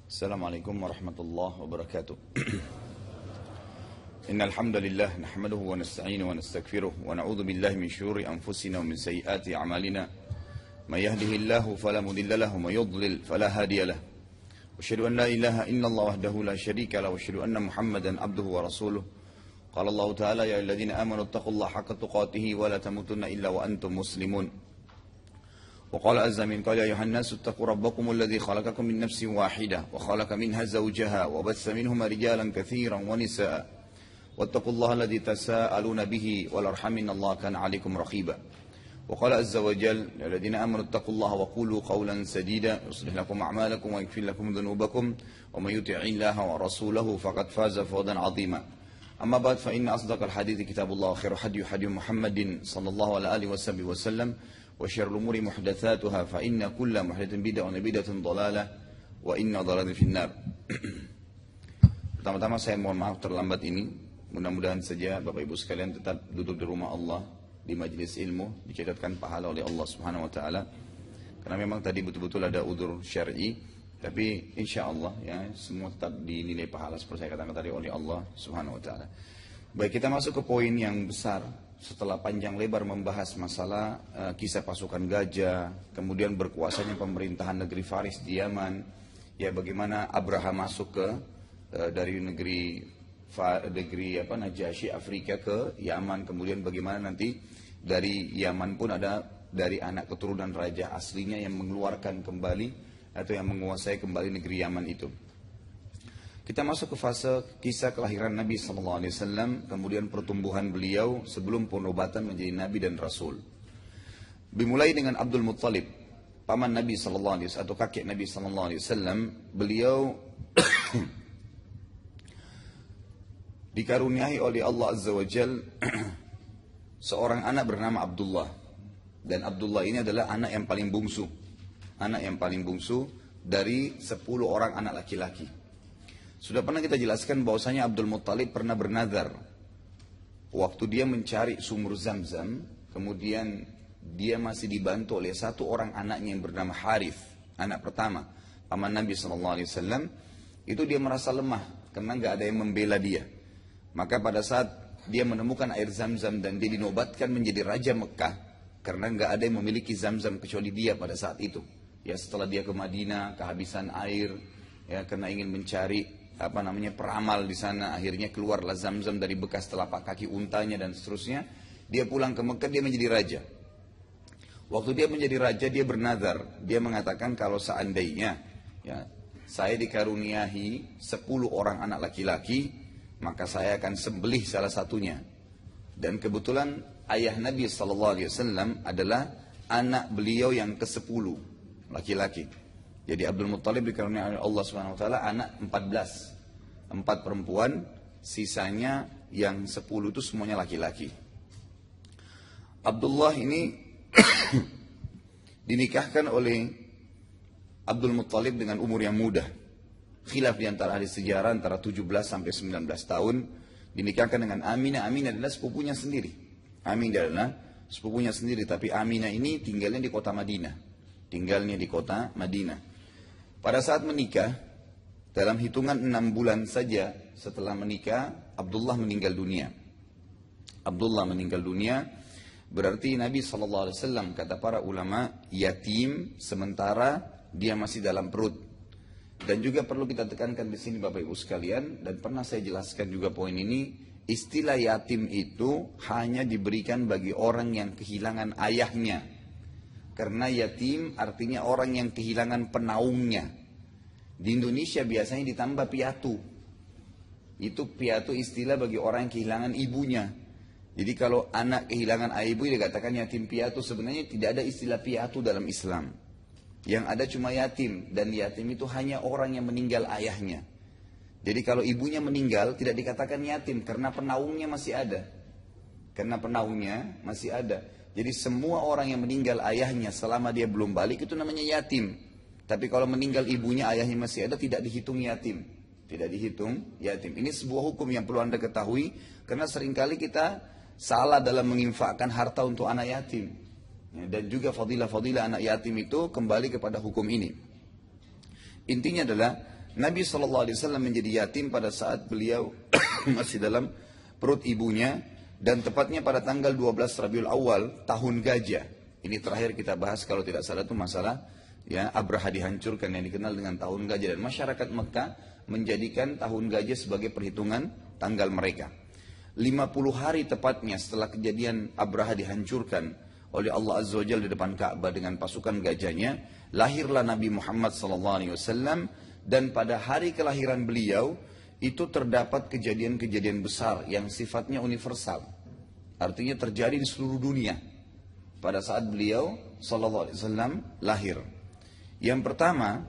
Assalamualaikum warahmatullahi wabarakatuh. Innal hamdalillah nahmaduhu wa nasta'inuhu wa nastaghfiruh wa na'udzu billahi min shururi anfusina wa min sayyiati a'malina. May yahdihillahu fala mudilla lahu wa may yudlil fala hadiya lahu. Asyhadu an la ilaha illallah wahdahu la syarika lahu wa asyhadu anna Muhammadan abduhu wa rasuluh. Qala Allah ta'ala ya ayyuhalladzina amanu taqullaha haqqa tuqatih wa la tamutunna illa wa antum muslimun. وقال عز من قال يا أيها الناس اتقوا ربكم الذي خلقكم من نفس واحدة وخلق منها زوجها وبث منهما رجالا كثيرا ونساء واتقوا الله الذي تساءلون به والأرحام إن الله كان عليكم رقيبا وقال عز وجل يا الذين آمنوا اتقوا الله وقولوا قولا سديدا يصلح لكم أعمالكم ويغفر لكم ذنوبكم ومن يطع الله ورسوله فقد فاز فوزا عظيما أما بعد فإن أصدق الحديث كتاب الله وخير هدي محمد صلى الله عليه وآله وسلم وشر الأمور محدثاتها فإن كل محدثة بدعة وبدعة ضلالة وإن ضلالة في النار. Pertama-tama saya mohon maaf terlambat ini. Mudah-mudahan saja Bapak Ibu sekalian tetap duduk di rumah Allah di majelis ilmu, dicatatkan pahala oleh Allah Subhanahu wa taala. Karena memang tadi betul-betul ada udzur syar'i, tapi insyaallah ya semua tetap dinilai pahala seperti saya katakan tadi oleh Allah Subhanahu wa taala. Baik, kita masuk ke poin yang besar. Setelah panjang lebar membahas masalah kisah pasukan gajah, kemudian berkuasanya pemerintahan negeri Faris di Yaman, ya bagaimana Abraha masuk ke dari negeri Najasyi Afrika ke Yaman, kemudian bagaimana nanti dari Yaman pun ada dari anak keturunan raja aslinya yang mengeluarkan kembali atau yang menguasai kembali negeri Yaman itu. Kita masuk ke fase kisah kelahiran Nabi SAW, kemudian pertumbuhan beliau sebelum penobatan menjadi Nabi dan Rasul. Dimulai dengan Abdul Muttalib, paman Nabi SAW atau kakek Nabi SAW. Beliau dikaruniai oleh Allah Azza wa Jal seorang anak bernama Abdullah. Dan Abdullah ini adalah anak yang paling bungsu. Anak yang paling bungsu dari 10 orang anak laki-laki. Sudah pernah kita jelaskan bahwasanya Abdul Muttalib pernah bernazar waktu dia mencari sumur Zamzam, kemudian dia masih dibantu oleh satu orang anaknya yang bernama Harith, anak pertama paman Nabi SAW. Itu dia merasa lemah karena nggak ada yang membela dia. Maka pada saat dia menemukan air Zamzam dan dia dinobatkan menjadi Raja Mekah, karena nggak ada yang memiliki Zamzam kecuali dia pada saat itu. Ya setelah dia ke Madinah kehabisan air, ya karena ingin mencari peramal di sana, akhirnya keluarlah Zamzam dari bekas telapak kaki untanya dan seterusnya. Dia pulang ke Mekah, dia menjadi raja. Waktu dia menjadi raja, dia bernazar, dia mengatakan kalau seandainya ya saya dikaruniahi 10 orang anak laki-laki, maka saya akan sembelih salah satunya. Dan kebetulan ayah Nabi SAW adalah anak beliau yang ke-10 laki-laki. Jadi Abdul Muttalib dikaruniai oleh Allah Subhanahu wa taala anak 14. 4 perempuan, sisanya yang 10 itu semuanya laki-laki. Abdullah ini dinikahkan oleh Abdul Muttalib dengan umur yang muda. Khilaf di antara ahli sejarah antara 17 sampai 19 tahun. Dinikahkan dengan Aminah. Aminah adalah sepupunya sendiri. Aminah adalah sepupunya sendiri, tapi Aminah ini tinggalnya di kota Madinah. Pada saat menikah, dalam hitungan 6 bulan saja setelah menikah, Abdullah meninggal dunia. Berarti Nabi SAW, kata para ulama, yatim sementara dia masih dalam perut. Dan juga perlu kita tekankan di sini Bapak Ibu sekalian, dan pernah saya jelaskan juga poin ini, istilah yatim itu hanya diberikan bagi orang yang kehilangan ayahnya. Karena yatim artinya orang yang kehilangan penaungnya. Di Indonesia biasanya ditambah piatu. Itu piatu istilah bagi orang yang kehilangan ibunya. Jadi kalau anak kehilangan ibu dikatakan yatim piatu. Sebenarnya tidak ada istilah piatu dalam Islam. Yang ada cuma yatim. Dan yatim itu hanya orang yang meninggal ayahnya. Jadi kalau ibunya meninggal tidak dikatakan yatim karena penaungnya masih ada. Jadi semua orang yang meninggal ayahnya selama dia belum balik itu namanya yatim. Tapi kalau meninggal ibunya, ayahnya masih ada, tidak dihitung yatim. Ini sebuah hukum yang perlu Anda ketahui. Karena seringkali kita salah dalam menginfakkan harta untuk anak yatim. Dan juga fadilah-fadilah anak yatim itu kembali kepada hukum ini. Intinya adalah Nabi SAW menjadi yatim pada saat beliau masih dalam perut ibunya, dan tepatnya pada tanggal 12 Rabiul Awal tahun gajah. Ini terakhir kita bahas kalau tidak salah itu masalah ya Abraha dihancurkan yang dikenal dengan tahun gajah, dan masyarakat Mekah menjadikan tahun gajah sebagai perhitungan tanggal mereka. 50 hari tepatnya setelah kejadian Abraha dihancurkan oleh Allah Azza wa Jalla di depan Ka'bah dengan pasukan gajahnya, lahirlah Nabi Muhammad SAW, dan pada hari kelahiran beliau itu terdapat kejadian-kejadian besar yang sifatnya universal. Artinya terjadi di seluruh dunia pada saat beliau SAW lahir. Yang pertama,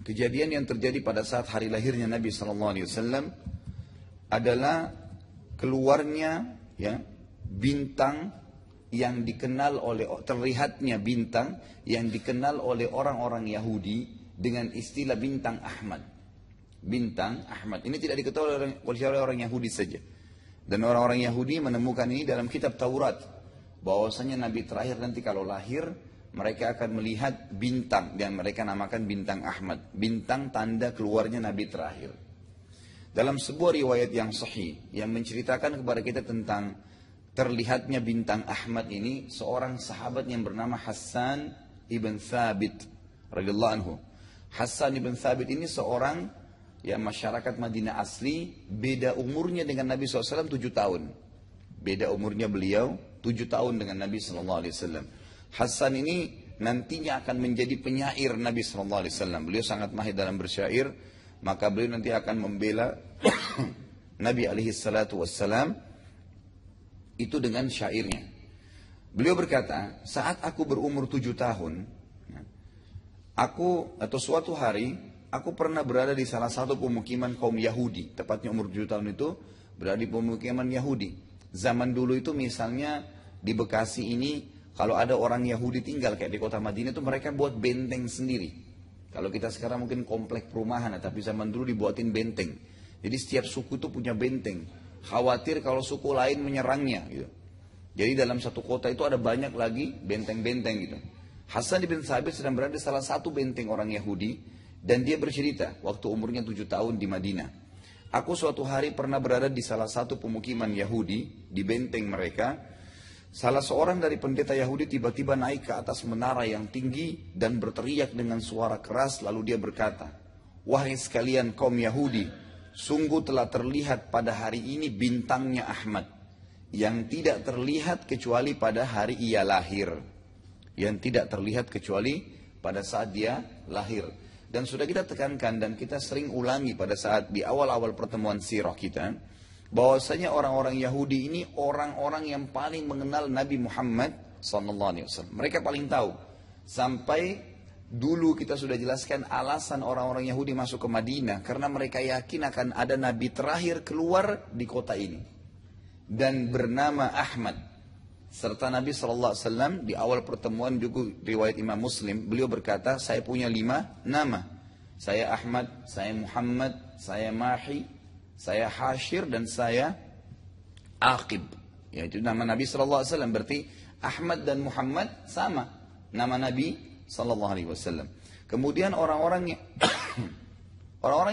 kejadian yang terjadi pada saat hari lahirnya Nabi SAW adalah keluarnya ya bintang yang dikenal oleh, terlihatnya bintang yang dikenal oleh orang-orang Yahudi dengan istilah bintang Ahmad. Bintang Ahmad ini tidak diketahui oleh orang Yahudi saja, dan orang-orang Yahudi menemukan ini dalam kitab Taurat, bahwasanya Nabi terakhir nanti kalau lahir mereka akan melihat bintang dan mereka namakan bintang Ahmad, bintang tanda keluarnya Nabi terakhir. Dalam sebuah riwayat yang sahih yang menceritakan kepada kita tentang terlihatnya bintang Ahmad ini, seorang sahabat yang bernama Hassan ibn Thabit radhiyallahu anhu. Hassan ibn Thabit ini seorang ya masyarakat Madinah asli, beda umurnya dengan Nabi SAW 7 tahun. Beda umurnya beliau 7 tahun dengan Nabi SAW. Hassan ini nantinya akan menjadi penyair Nabi SAW. Beliau sangat mahir dalam bersyair, maka beliau nanti akan membela Nabi SAW itu dengan syairnya. Beliau berkata, saat aku berumur 7 tahun, suatu hari, aku pernah berada di salah satu pemukiman kaum Yahudi. Tepatnya umur 7 tahun itu berada di pemukiman Yahudi. Zaman dulu itu misalnya di Bekasi ini, kalau ada orang Yahudi tinggal kayak di kota Madinah itu mereka buat benteng sendiri. Kalau kita sekarang mungkin komplek perumahan, tapi zaman dulu dibuatin benteng. Jadi setiap suku itu punya benteng. Khawatir kalau suku lain menyerangnya gitu. Jadi dalam satu kota itu ada banyak lagi benteng-benteng gitu. Hassan bin Thabit sedang berada di salah satu benteng orang Yahudi. Dan dia bercerita, waktu umurnya 7 tahun di Madinah. Aku suatu hari pernah berada di salah satu pemukiman Yahudi, di benteng mereka. Salah seorang dari pendeta Yahudi tiba-tiba naik ke atas menara yang tinggi dan berteriak dengan suara keras, lalu dia berkata, wahai sekalian kaum Yahudi, sungguh telah terlihat pada hari ini bintangnya Ahmad, yang tidak terlihat kecuali pada hari ia lahir. Yang tidak terlihat kecuali pada saat dia lahir. Dan sudah kita tekankan dan kita sering ulangi pada saat di awal-awal pertemuan sirah kita, bahwasanya orang-orang Yahudi ini orang-orang yang paling mengenal Nabi Muhammad SAW. Mereka paling tahu. Sampai dulu kita sudah jelaskan alasan orang-orang Yahudi masuk ke Madinah, karena mereka yakin akan ada Nabi terakhir keluar di kota ini, dan bernama Ahmad. Serta Nabi SAW di awal pertemuan juga riwayat Imam Muslim, beliau berkata, saya punya 5 nama. Saya Ahmad, saya Muhammad, saya Mahi, saya Hashir, dan saya Aqib. Ya, itu nama Nabi SAW. Berarti Ahmad dan Muhammad sama nama Nabi SAW. Kemudian orang-orang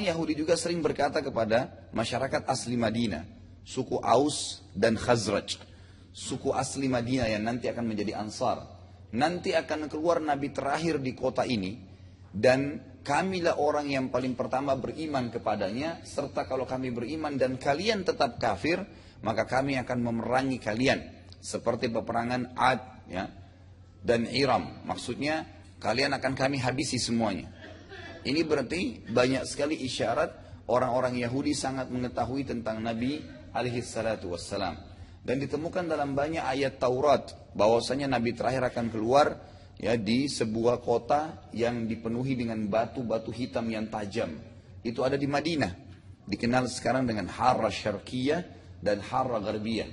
Yahudi juga sering berkata kepada masyarakat asli Madinah, suku Aus dan Khazraj, suku asli Madinah yang nanti akan menjadi Ansar, nanti akan keluar Nabi terakhir di kota ini, dan kamilah orang yang paling pertama beriman kepadanya, serta kalau kami beriman dan kalian tetap kafir, maka kami akan memerangi kalian seperti peperangan Ad ya, dan Iram. Maksudnya kalian akan kami habisi semuanya. Ini berarti banyak sekali isyarat orang-orang Yahudi sangat mengetahui tentang Nabi alaihi salatu wassalam. Dan ditemukan dalam banyak ayat Taurat bahwasanya Nabi terakhir akan keluar ya di sebuah kota yang dipenuhi dengan batu-batu hitam yang tajam. Itu ada di Madinah. Dikenal sekarang dengan Harra Syarqiyah dan Harra Gharbiyah.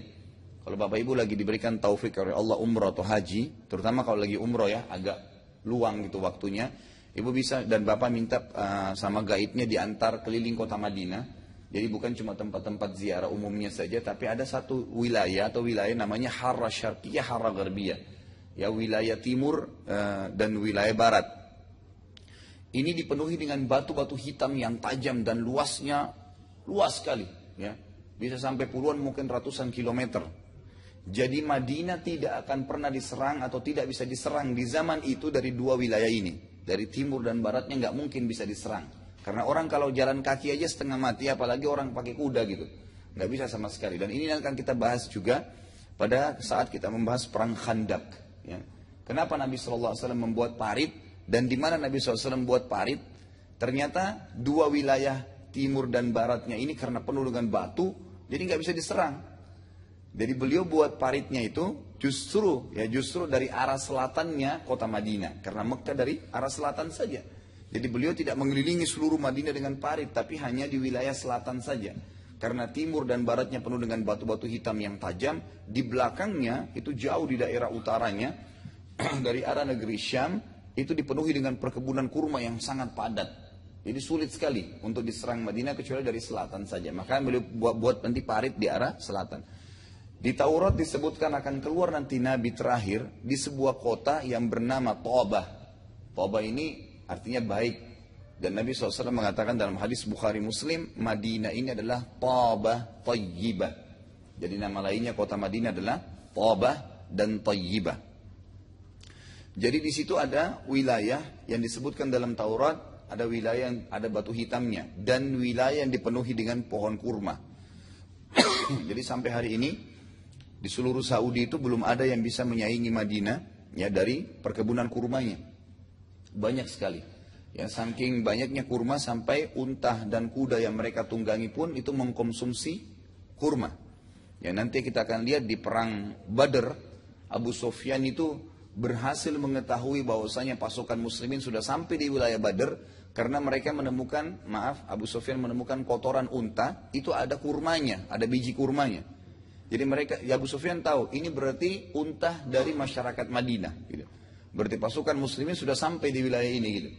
Kalau Bapak Ibu lagi diberikan taufik oleh Allah umrah atau haji, terutama kalau lagi umrah ya, agak luang gitu waktunya, Ibu bisa dan Bapak minta sama gaibnya diantar keliling kota Madinah. Jadi bukan cuma tempat-tempat ziarah umumnya saja, tapi ada satu wilayah atau wilayah namanya Harra Syarqiyah, Harra Gharbiyah. Ya, wilayah timur dan wilayah barat. Ini dipenuhi dengan batu-batu hitam yang tajam dan luasnya luas sekali, ya. Bisa sampai puluhan mungkin ratusan kilometer. Jadi Madinah tidak akan pernah diserang atau tidak bisa diserang di zaman itu dari dua wilayah ini. Dari timur dan baratnya nggak mungkin bisa diserang. Karena orang kalau jalan kaki aja setengah mati, apalagi orang pakai kuda gitu. Nggak bisa sama sekali. Dan ini akan kita bahas juga pada saat kita membahas perang Khandak. Ya. Kenapa Nabi SAW membuat parit dan di mana Nabi SAW membuat parit? Ternyata dua wilayah timur dan baratnya ini karena penuh dengan batu, jadi nggak bisa diserang. Jadi beliau buat paritnya itu justru dari arah selatannya kota Madinah, karena Mekah dari arah selatan saja. Jadi beliau tidak mengelilingi seluruh Madinah dengan parit, tapi hanya di wilayah selatan saja. Karena timur dan baratnya penuh dengan batu-batu hitam yang tajam, di belakangnya itu jauh di daerah utaranya dari arah negeri Syam itu dipenuhi dengan perkebunan kurma yang sangat padat. Jadi sulit sekali untuk diserang Madinah kecuali dari selatan saja. Maka beliau buat nanti parit di arah selatan. Di Taurat disebutkan akan keluar nanti Nabi terakhir di sebuah kota yang bernama Tobah. Tobah ini artinya baik. Dan Nabi SAW mengatakan dalam hadis Bukhari Muslim, Madinah ini adalah Tobah Tayyibah. Jadi nama lainnya kota Madinah adalah Tobah dan Tayyibah. Jadi di situ ada wilayah yang disebutkan dalam Taurat. Ada wilayah yang ada batu hitamnya dan wilayah yang dipenuhi dengan pohon kurma. Jadi sampai hari ini di seluruh Saudi itu belum ada yang bisa menyaingi Madinah ya dari perkebunan kurmanya. Banyak sekali. Ya saking banyaknya kurma sampai unta dan kuda yang mereka tunggangi pun itu mengkonsumsi kurma. Ya nanti kita akan lihat di perang Badr, Abu Sufyan itu berhasil mengetahui bahwasanya pasukan muslimin sudah sampai di wilayah Badr. Karena mereka menemukan, Abu Sufyan menemukan kotoran unta, itu ada kurmanya, ada biji kurmanya. Jadi Abu Sufyan tahu, ini berarti unta dari masyarakat Madinah. Gitu. Berarti pasukan muslimin sudah sampai di wilayah ini. Gitu.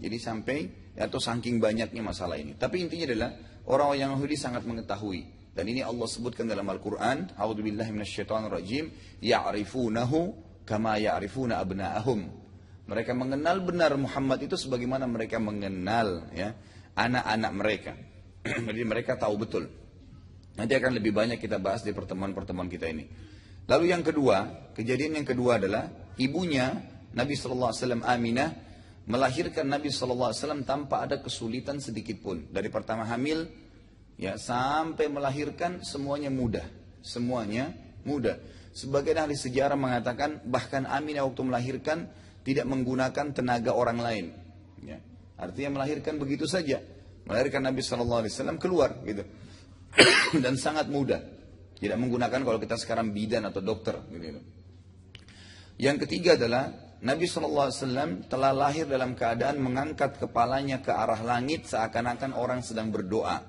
Jadi sampai, atau saking banyaknya masalah ini. Tapi intinya adalah, orang-orang Yahudi sangat mengetahui. Dan ini Allah sebutkan dalam Al-Quran, A'udzubillahi minasyaitonirrajim, ya'rifunahu kama ya'rifuna abna'ahum. Mereka mengenal benar Muhammad itu sebagaimana mereka mengenal ya anak-anak mereka. Jadi mereka tahu betul. Nanti akan lebih banyak kita bahas di pertemuan-pertemuan kita ini. Lalu yang kedua, kejadian yang kedua adalah ibunya Nabi SAW Aminah melahirkan Nabi SAW tanpa ada kesulitan sedikit pun. Dari pertama hamil ya sampai melahirkan semuanya mudah. Semuanya mudah. Sebagian ahli sejarah mengatakan bahkan Aminah waktu melahirkan tidak menggunakan tenaga orang lain. Ya. Artinya melahirkan begitu saja. Melahirkan Nabi SAW keluar. Gitu. Dan sangat mudah. Tidak menggunakan kalau kita sekarang bidan atau dokter. Gitu. Yang ketiga adalah Nabi SAW telah lahir dalam keadaan mengangkat kepalanya ke arah langit seakan-akan orang sedang berdoa.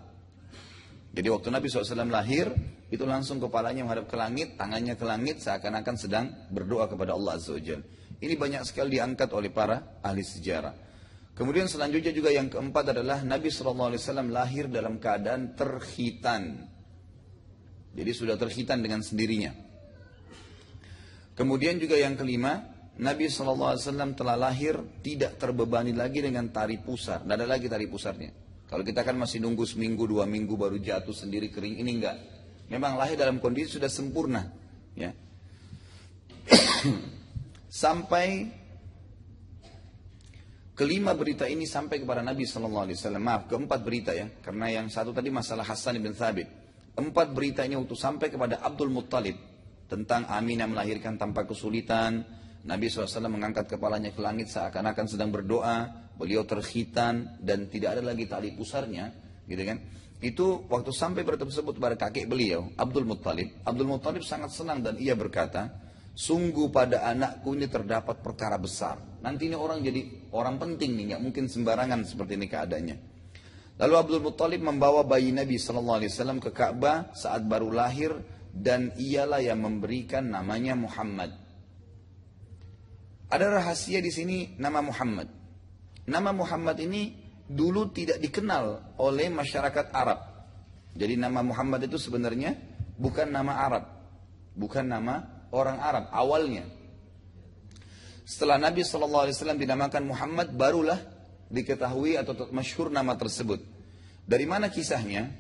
Jadi waktu Nabi SAW lahir, itu langsung kepalanya menghadap ke langit, tangannya ke langit seakan-akan sedang berdoa kepada Allah Azza wa Jalla. Ini banyak sekali diangkat oleh para ahli sejarah. Kemudian selanjutnya juga yang keempat adalah Nabi SAW lahir dalam keadaan terkhitan. Jadi sudah terkhitan dengan sendirinya. Kemudian juga yang kelima, Nabi SAW telah lahir tidak terbebani lagi dengan tari pusar. Tidak ada lagi tari pusarnya. Kalau kita kan masih nunggu seminggu, 2 minggu baru jatuh sendiri kering. Ini enggak. Memang lahir dalam kondisi sudah sempurna. Ya. Sampai kelima berita ini sampai kepada Nabi SAW. Maaf, keempat berita ya. Karena yang satu tadi masalah Hasan bin Thabit. 4 berita ini waktu sampai kepada Abdul Muttalib. Tentang Aminah melahirkan tanpa kesulitan. Nabi SAW mengangkat kepalanya ke langit seakan-akan sedang berdoa. Beliau terkhitan dan tidak ada lagi tali pusarnya. Gitu kan. Itu waktu sampai berita tersebut kepada kakek beliau, Abdul Muttalib. Abdul Muttalib sangat senang dan ia berkata, sungguh pada anakku ini terdapat perkara besar. Nanti ini orang jadi orang penting nih, nggak mungkin sembarangan seperti ini keadaannya. Lalu Abdul Muttalib membawa bayi Nabi SAW ke Ka'bah saat baru lahir dan ialah yang memberikan namanya Muhammad. Ada rahasia di sini nama Muhammad. Nama Muhammad ini dulu tidak dikenal oleh masyarakat Arab. Jadi nama Muhammad itu sebenarnya bukan nama Arab, bukan nama orang Arab awalnya. Setelah Nabi SAW dinamakan Muhammad, barulah diketahui atau masyhur nama tersebut. Dari mana kisahnya?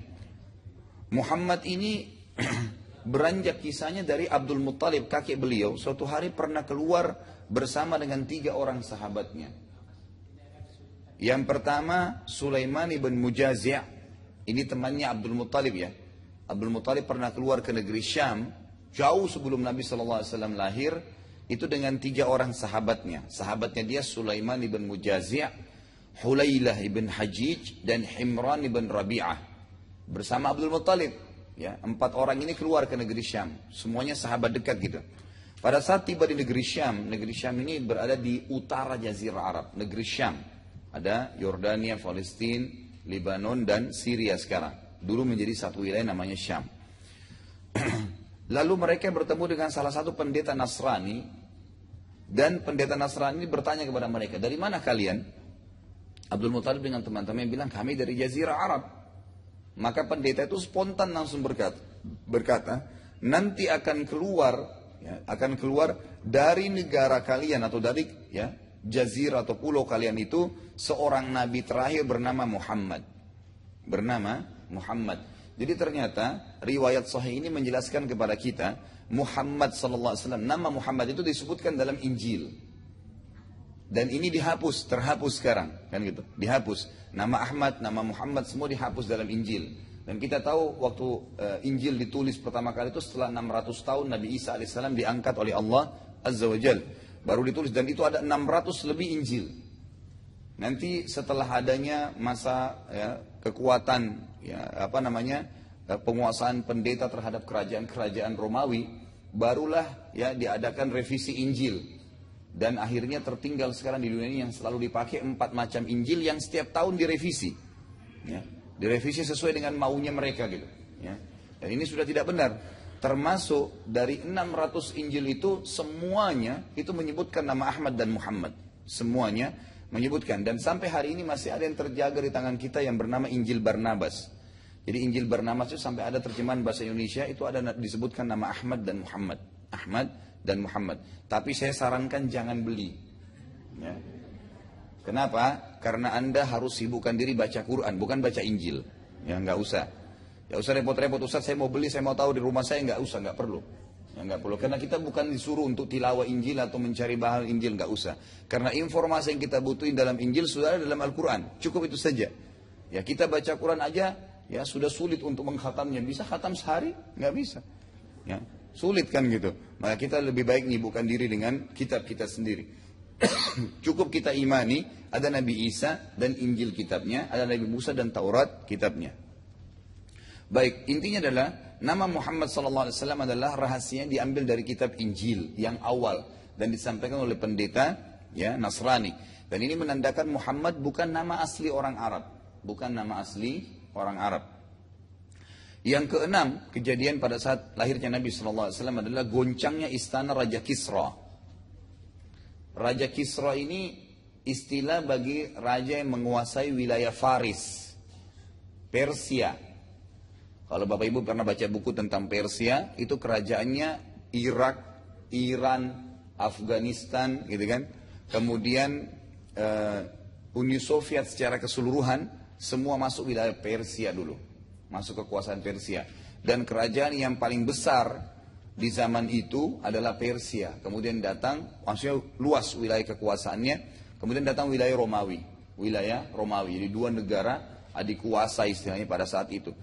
Muhammad ini beranjak kisahnya dari Abdul Muttalib, kakek beliau. Suatu hari pernah keluar bersama dengan 3 orang sahabatnya. Yang pertama Sulaiman ibn Mujazi'. Ini temannya Abdul Muttalib ya. Abdul Muttalib pernah keluar ke negeri Syam jauh sebelum Nabi SAW lahir. Itu dengan 3 orang sahabatnya. Sahabatnya dia Sulaiman ibn Mujazi', Hulailah ibn Hajij, dan Himran ibn Rabi'ah. Bersama Abdul Muttalib. Ya, 4 orang ini keluar ke negeri Syam. Semuanya sahabat dekat gitu. Pada saat tiba di negeri Syam ini berada di utara Jazirah Arab. Negeri Syam. Ada Yordania, Palestina, Lebanon, dan Syria sekarang. Dulu menjadi satu wilayah namanya Syam. Lalu mereka bertemu dengan salah satu pendeta Nasrani. Dan pendeta Nasrani bertanya kepada mereka, dari mana kalian? Abdul Muttalib dengan teman-teman bilang, kami dari Jazirah Arab. Maka pendeta itu spontan langsung berkata, nanti akan keluar dari negara kalian atau dari jazirah atau pulau kalian itu seorang nabi terakhir bernama Muhammad. Jadi ternyata riwayat sahih ini menjelaskan kepada kita Muhammad sallallahu alaihi wasallam, nama Muhammad itu disebutkan dalam Injil. Dan ini terhapus sekarang, kan gitu. Dihapus. Nama Ahmad, nama Muhammad semua dihapus dalam Injil. Dan kita tahu waktu Injil ditulis pertama kali itu setelah 600 tahun Nabi Isa alaihissalam diangkat oleh Allah Azza wa Jal. Baru ditulis, dan itu ada 600 lebih Injil. Nanti setelah adanya masa kekuatan penguasaan pendeta terhadap kerajaan Romawi, barulah diadakan revisi Injil. Dan akhirnya tertinggal sekarang di dunia ini yang selalu dipakai 4 macam Injil yang setiap tahun direvisi. Direvisi sesuai dengan maunya mereka gitu. Dan ini sudah tidak benar. Termasuk dari 600 Injil itu semuanya itu menyebutkan nama Ahmad dan Muhammad. Semuanya menyebutkan. Dan sampai hari ini masih ada yang terjaga di tangan kita yang bernama Injil Barnabas. Jadi Injil Barnabas itu sampai ada terjemahan bahasa Indonesia itu ada disebutkan nama Ahmad dan Muhammad. Ahmad dan Muhammad. Tapi saya sarankan jangan beli. Kenapa? Karena Anda harus sibukkan diri baca Quran, bukan baca Injil. Nggak usah. Nggak usah repot-repot, Ustaz saya mau beli, saya mau tahu di rumah saya, nggak usah, nggak perlu. Nggak perlu. Karena kita bukan disuruh untuk tilawah Injil atau mencari bahan Injil, nggak usah. Karena informasi yang kita butuhin dalam Injil sudah ada dalam Al-Quran. Cukup itu saja. Kita baca Quran aja, sudah sulit untuk mengkhatamnya. Bisa khatam sehari? Nggak bisa. Sulit kan gitu. Maka kita lebih baik nyibukkan diri dengan kitab kita sendiri. Cukup kita imani ada Nabi Isa dan Injil kitabnya, ada Nabi Musa dan Taurat kitabnya. Baik, intinya adalah nama Muhammad SAW adalah rahasianya diambil dari kitab Injil yang awal dan disampaikan oleh pendeta Nasrani. Dan ini menandakan Muhammad bukan nama asli orang Arab, bukan nama asli orang Arab. Yang keenam, kejadian pada saat lahirnya Nabi SAW adalah goncangnya istana Raja Kisra. Raja Kisra ini istilah bagi raja yang menguasai wilayah Faris, Persia. Kalau Bapak Ibu pernah baca buku tentang Persia, itu kerajaannya Irak, Iran, Afghanistan, gitu kan. Kemudian Uni Soviet secara keseluruhan, semua masuk wilayah Persia dulu. Masuk kekuasaan Persia. Dan kerajaan yang paling besar di zaman itu adalah Persia. Kemudian datang, maksudnya luas wilayah kekuasaannya. Kemudian datang wilayah Romawi. Jadi 2 negara adik kuasa istilahnya pada saat itu.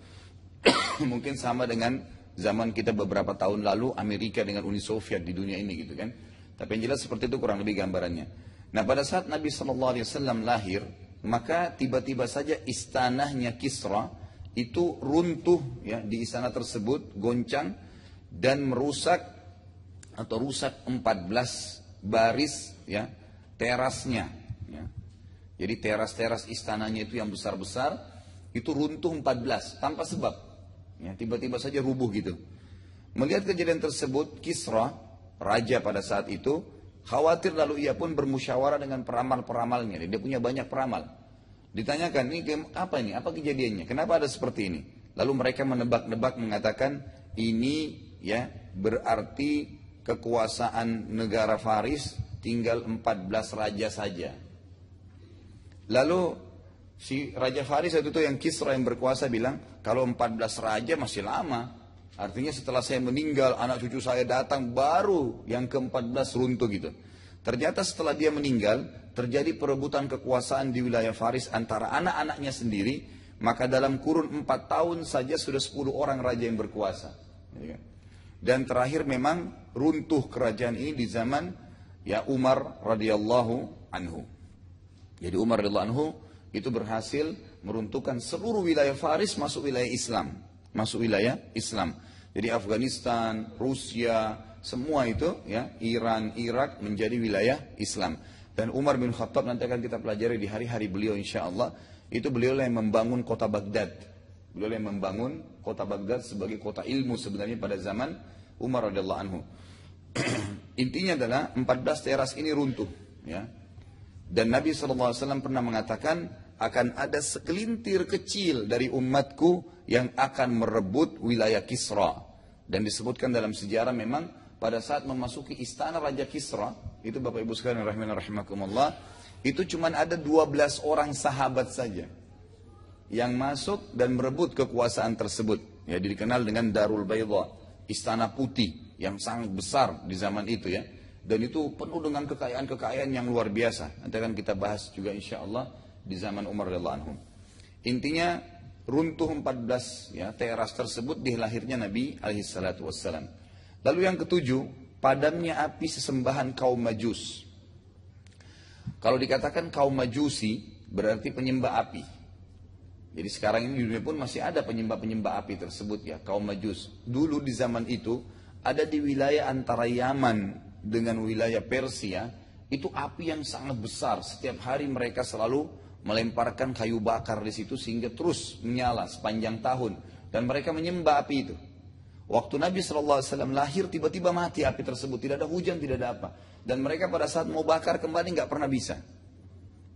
Mungkin sama dengan zaman kita beberapa tahun lalu Amerika dengan Uni Soviet di dunia ini gitu kan. Tapi yang jelas seperti itu kurang lebih gambarannya. Nah pada saat Nabi SAW lahir, maka tiba-tiba saja istanahnya Kisra itu runtuh di istana tersebut, goncang dan rusak 14 baris terasnya. Jadi teras-teras istananya itu yang besar-besar itu runtuh 14 tanpa sebab. Tiba-tiba saja rubuh gitu. Melihat kejadian tersebut, Kisra, raja pada saat itu, khawatir lalu ia pun bermusyawarah dengan peramal-peramalnya. Dia punya banyak peramal. Ditanyakan, ini apa kejadiannya? Kenapa ada seperti ini? Lalu mereka menebak-nebak mengatakan, ini berarti kekuasaan negara Faris tinggal 14 raja saja. Lalu si Raja Faris itu yang Kisra yang berkuasa bilang, kalau 14 raja masih lama. Artinya setelah saya meninggal, anak cucu saya datang, baru yang ke-14 runtuh gitu. Ternyata setelah dia meninggal, terjadi perebutan kekuasaan di wilayah Faris antara anak-anaknya sendiri, maka dalam kurun 4 tahun saja sudah 10 orang raja yang berkuasa. Dan terakhir memang runtuh kerajaan ini di zaman ya Umar radhiyallahu anhu. Jadi Umar radhiyallahu anhu itu berhasil meruntuhkan seluruh wilayah Faris masuk wilayah Islam. Masuk wilayah Islam. Jadi Afghanistan, Rusia, semua itu ya, Iran, Irak menjadi wilayah Islam. Dan Umar bin Khattab nanti akan kita pelajari di hari-hari beliau insyaAllah. Itu beliau yang membangun kota Baghdad. Beliau yang membangun kota Baghdad sebagai kota ilmu sebenarnya pada zaman Umar radhiyallahu anhu. Intinya adalah 14 teras ini runtuh. Ya. Dan Nabi SAW pernah mengatakan akan ada segelintir kecil dari umatku yang akan merebut wilayah Kisra. Dan disebutkan dalam sejarah memang pada saat memasuki istana Raja Kisra, itu Bapak Ibu sekalian rahimakumullah, itu cuma ada 12 orang sahabat saja yang masuk dan merebut kekuasaan tersebut. Ya, dikenal dengan Darul Bayda, istana putih yang sangat besar di zaman itu ya. Dan itu penuh dengan kekayaan-kekayaan yang luar biasa. Nanti akan kita bahas juga insyaallah di zaman Umar radhiyallahu anhu. Intinya runtuh 14 ya teras tersebut di lahirnya Nabi alaihi salatu wassalam. Lalu yang ketujuh, padamnya api sesembahan kaum Majus. Kalau dikatakan kaum Majusi berarti penyembah api. Jadi sekarang ini di dunia pun masih ada penyembah-penyembah api tersebut ya, kaum Majus. Dulu di zaman itu ada di wilayah antara Yaman dengan wilayah Persia, itu api yang sangat besar. Setiap hari mereka selalu melemparkan kayu bakar di situ sehingga terus menyala sepanjang tahun. Dan mereka menyembah api itu. Waktu Nabi SAW lahir tiba-tiba mati api tersebut. Tidak ada hujan, tidak ada apa. Dan mereka pada saat mau bakar kembali nggak pernah bisa.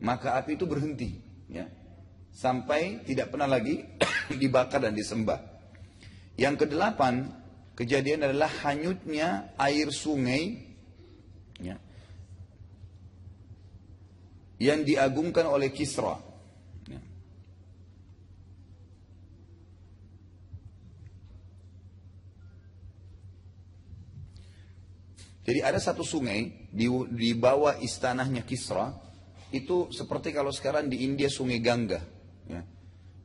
Maka api itu berhenti. Ya. Sampai tidak pernah lagi dibakar dan disembah. Yang kedelapan, kejadian adalah hanyutnya air sungai ya, yang diagungkan oleh Kisra. Ya. Jadi ada satu sungai di bawah istanahnya Kisra, itu seperti kalau sekarang di India sungai Gangga. Ya.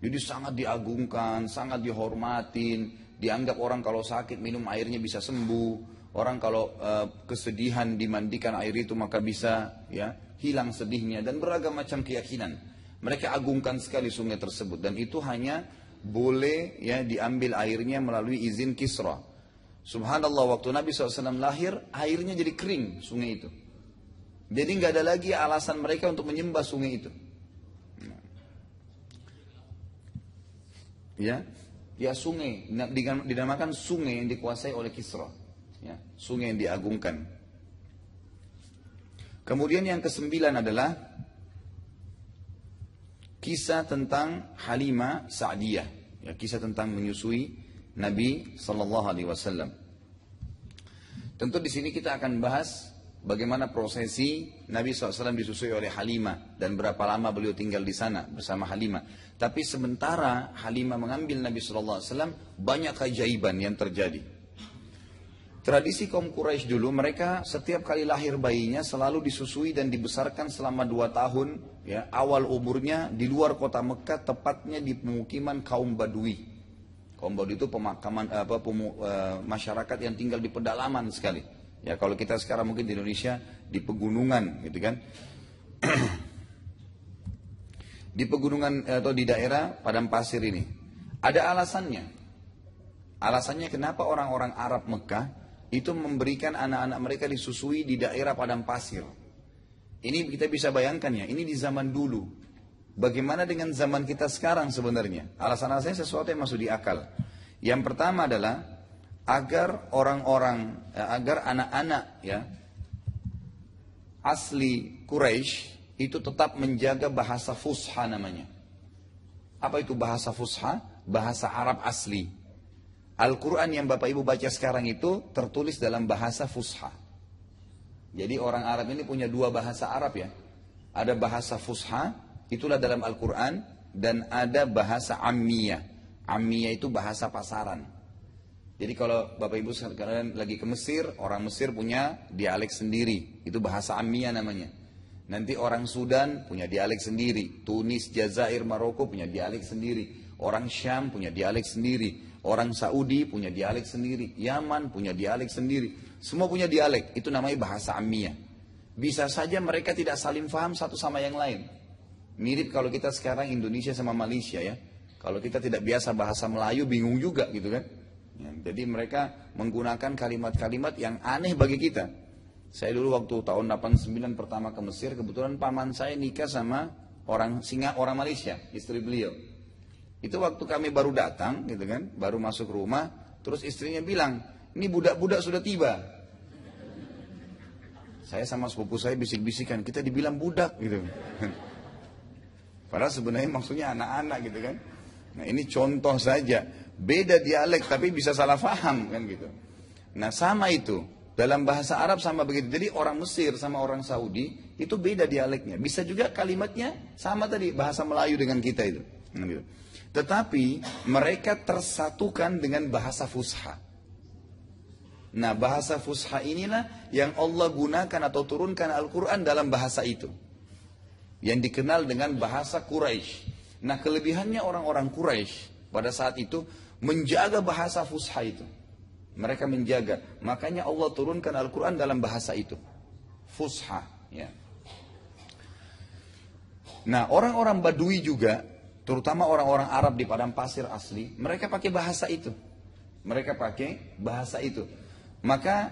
Jadi sangat diagungkan, sangat dihormatin, dianggap orang kalau sakit minum airnya bisa sembuh, orang kalau kesedihan dimandikan air itu maka bisa ya hilang sedihnya, dan beragam macam keyakinan. Mereka agungkan sekali sungai tersebut, dan itu hanya boleh ya diambil airnya melalui izin Kisra. Subhanallah, waktu Nabi SAW lahir, airnya jadi kering sungai itu. Jadi nggak ada lagi alasan mereka untuk menyembah sungai itu. Ya, ya sungai dinamakan sungai yang dikuasai oleh Kisra. Ya, sungai yang diagungkan. Kemudian yang kesembilan adalah kisah tentang Halimah Sa'diyah. Ya, kisah tentang menyusui Nabi Sallallahu Alaihi Wasallam. Tentu di sini kita akan bahas bagaimana prosesi Nabi SAW disusui oleh Halimah dan berapa lama beliau tinggal di sana bersama Halimah. Tapi sementara Halimah mengambil Nabi SAW, banyak keajaiban yang terjadi. Tradisi kaum Quraisy dulu, mereka setiap kali lahir bayinya selalu disusui dan dibesarkan selama 2 tahun. Ya, awal umurnya di luar kota Mekah, tepatnya di pemukiman kaum Badui. Kaum Badui itu pemakaman masyarakat yang tinggal di pedalaman sekali. Ya, kalau kita sekarang mungkin di Indonesia di pegunungan, gitu kan? Di pegunungan atau di daerah padang pasir ini. Ada alasannya. Alasannya kenapa orang-orang Arab Mekah itu memberikan anak-anak mereka disusui di daerah padang pasir. Ini kita bisa bayangkan ya, ini di zaman dulu. Bagaimana dengan zaman kita sekarang sebenarnya? Alasan-alasannya sesuatu yang masuk di akal. Yang pertama adalah agar agar anak-anak ya asli Quraisy itu tetap menjaga bahasa Fusha namanya. Apa itu bahasa Fusha? Bahasa Arab asli. Al-Quran yang Bapak Ibu baca sekarang itu tertulis dalam bahasa Fusha. Jadi orang Arab ini punya 2 bahasa Arab ya. Ada bahasa Fusha, itulah dalam Al-Quran, dan ada bahasa Ammiyah. Ammiyah itu bahasa pasaran. Jadi kalau Bapak Ibu sekalian lagi ke Mesir, orang Mesir punya dialek sendiri, itu bahasa Ammiyah namanya. Nanti orang Sudan punya dialek sendiri, Tunis, Jazair, Maroko punya dialek sendiri, orang Syam punya dialek sendiri, orang Saudi punya dialek sendiri, Yaman punya dialek sendiri, semua punya dialek, itu namanya bahasa Ammiyah. Bisa saja mereka tidak saling faham satu sama yang lain. Mirip kalau kita sekarang Indonesia sama Malaysia ya. Kalau kita tidak biasa bahasa Melayu bingung juga gitu kan. Ya, jadi mereka menggunakan kalimat-kalimat yang aneh bagi kita. Saya dulu waktu tahun 89 pertama ke Mesir, kebetulan paman saya nikah sama orang Malaysia, istri beliau. Itu waktu kami baru datang gitu kan, baru masuk rumah, terus istrinya bilang, ini budak-budak sudah tiba. Saya sama sepupu saya bisik-bisikan, kita dibilang budak gitu. Padahal sebenarnya maksudnya anak-anak gitu kan. Nah ini contoh saja, beda dialek tapi bisa salah faham kan gitu. Nah sama itu, dalam bahasa Arab sama begitu. Jadi orang Mesir sama orang Saudi itu beda dialeknya. Bisa juga kalimatnya sama tadi, bahasa Melayu dengan kita itu. Nah, gitu. Tetapi mereka tersatukan dengan bahasa Fusha. Nah bahasa Fusha inilah yang Allah gunakan atau turunkan Al-Quran dalam bahasa itu. Yang dikenal dengan bahasa Quraisy. Nah kelebihannya orang-orang Quraisy pada saat itu menjaga bahasa Fusha itu. Mereka menjaga. Makanya Allah turunkan Al-Quran dalam bahasa itu. Fusha. Ya. Nah orang-orang Badui juga, terutama orang-orang Arab di padang pasir asli, mereka pakai bahasa itu. Mereka pakai bahasa itu. Maka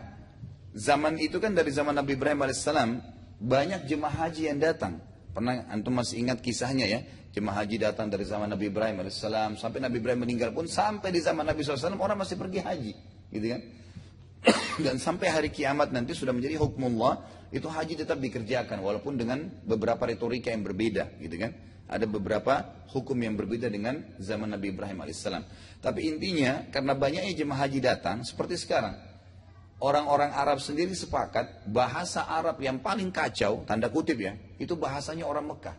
zaman itu kan dari zaman Nabi Ibrahim alaihissalam banyak jemaah haji yang datang. Pernah antum masih ingat kisahnya ya? Jemaah haji datang dari zaman Nabi Ibrahim alaihissalam sampai Nabi Ibrahim meninggal pun, sampai di zaman Nabi SAW orang masih pergi haji, gitu kan? Dan sampai hari kiamat nanti sudah menjadi hukmullah, itu haji tetap dikerjakan walaupun dengan beberapa retorika yang berbeda, gitu kan? Ada beberapa hukum yang berbeda dengan zaman Nabi Ibrahim alaihissalam. Tapi intinya karena banyaknya jemaah haji datang seperti sekarang. Orang-orang Arab sendiri sepakat bahasa Arab yang paling kacau, tanda kutip ya, itu bahasanya orang Mekah.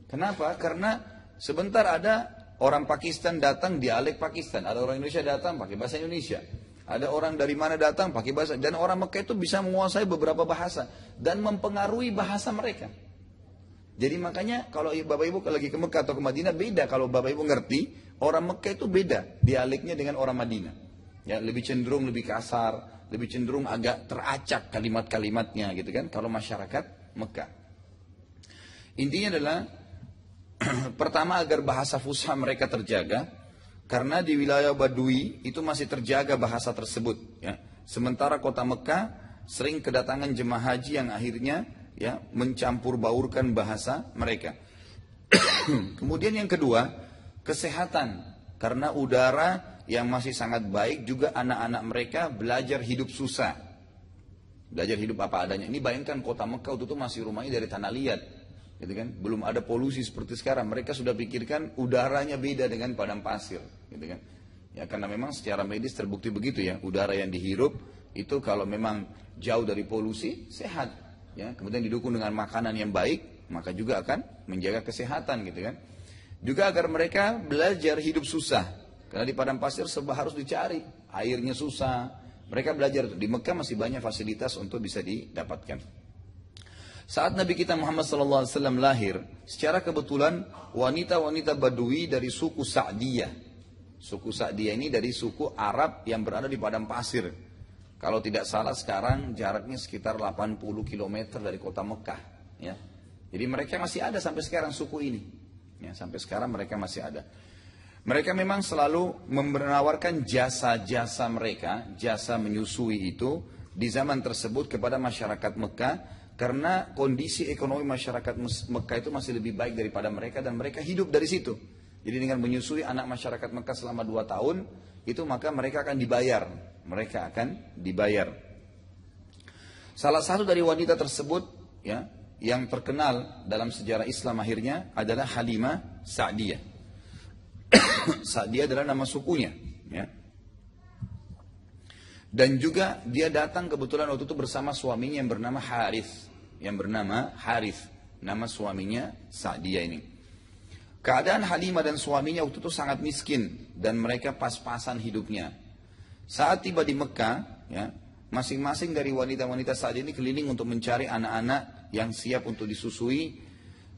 Kenapa? Karena sebentar ada orang Pakistan datang dialek Pakistan, ada orang Indonesia datang pakai bahasa Indonesia, ada orang dari mana datang pakai bahasa, dan orang Mekah itu bisa menguasai beberapa bahasa dan mempengaruhi bahasa mereka. Jadi makanya kalau Bapak Ibu lagi ke Mekah atau ke Madinah beda, kalau Bapak Ibu ngerti, orang Mekah itu beda dialeknya dengan orang Madinah. Ya, lebih cenderung lebih kasar, lebih cenderung agak teracak kalimat-kalimatnya gitu kan kalau masyarakat Mekah. Intinya adalah pertama agar bahasa Fusha mereka terjaga, karena di wilayah Badui itu masih terjaga bahasa tersebut ya. Sementara kota Mekah sering kedatangan jemaah haji yang akhirnya ya mencampur baurkan bahasa mereka. Kemudian yang kedua, kesehatan, karena udara yang masih sangat baik, juga anak-anak mereka belajar hidup susah, belajar hidup apa adanya. Ini bayangkan kota Mekah itu masih rumahnya dari tanah liat, gitu kan? Belum ada polusi seperti sekarang. Mereka sudah pikirkan udaranya beda dengan padang pasir, gitu kan? Ya karena memang secara medis terbukti begitu ya, udara yang dihirup itu kalau memang jauh dari polusi sehat, ya. Kemudian didukung dengan makanan yang baik, maka juga akan menjaga kesehatan, gitu kan? Juga agar mereka belajar hidup susah. Karena di padang pasir serba harus dicari, airnya susah. Mereka belajar di Mekah masih banyak fasilitas untuk bisa didapatkan. Saat Nabi kita Muhammad SAW lahir, secara kebetulan wanita-wanita Badui dari suku Sa'diyah. Suku Sa'diyah ini dari suku Arab yang berada di padang pasir. Kalau tidak salah sekarang jaraknya sekitar 80 km dari kota Mekah. Ya. Jadi mereka masih ada sampai sekarang suku ini. Ya, sampai sekarang mereka masih ada. Mereka memang selalu menawarkan jasa-jasa mereka, jasa menyusui itu di zaman tersebut kepada masyarakat Mekah, karena kondisi ekonomi masyarakat Mekah itu masih lebih baik daripada mereka dan mereka hidup dari situ. Jadi dengan menyusui anak masyarakat Mekah selama 2 tahun, itu maka mereka akan dibayar. Mereka akan dibayar. Salah satu dari wanita tersebut ya, yang terkenal dalam sejarah Islam akhirnya adalah Halimah Sa'diyah. Sa'diyah adalah nama sukunya ya. Dan juga dia datang kebetulan waktu itu bersama suaminya yang bernama Harith. nama suaminya Sa'diyah ini. Keadaan Halimah dan suaminya waktu itu sangat miskin dan mereka pas-pasan hidupnya. Saat tiba di Mekah, ya, masing-masing dari wanita-wanita Sa'diyah ini keliling untuk mencari anak-anak yang siap untuk disusui.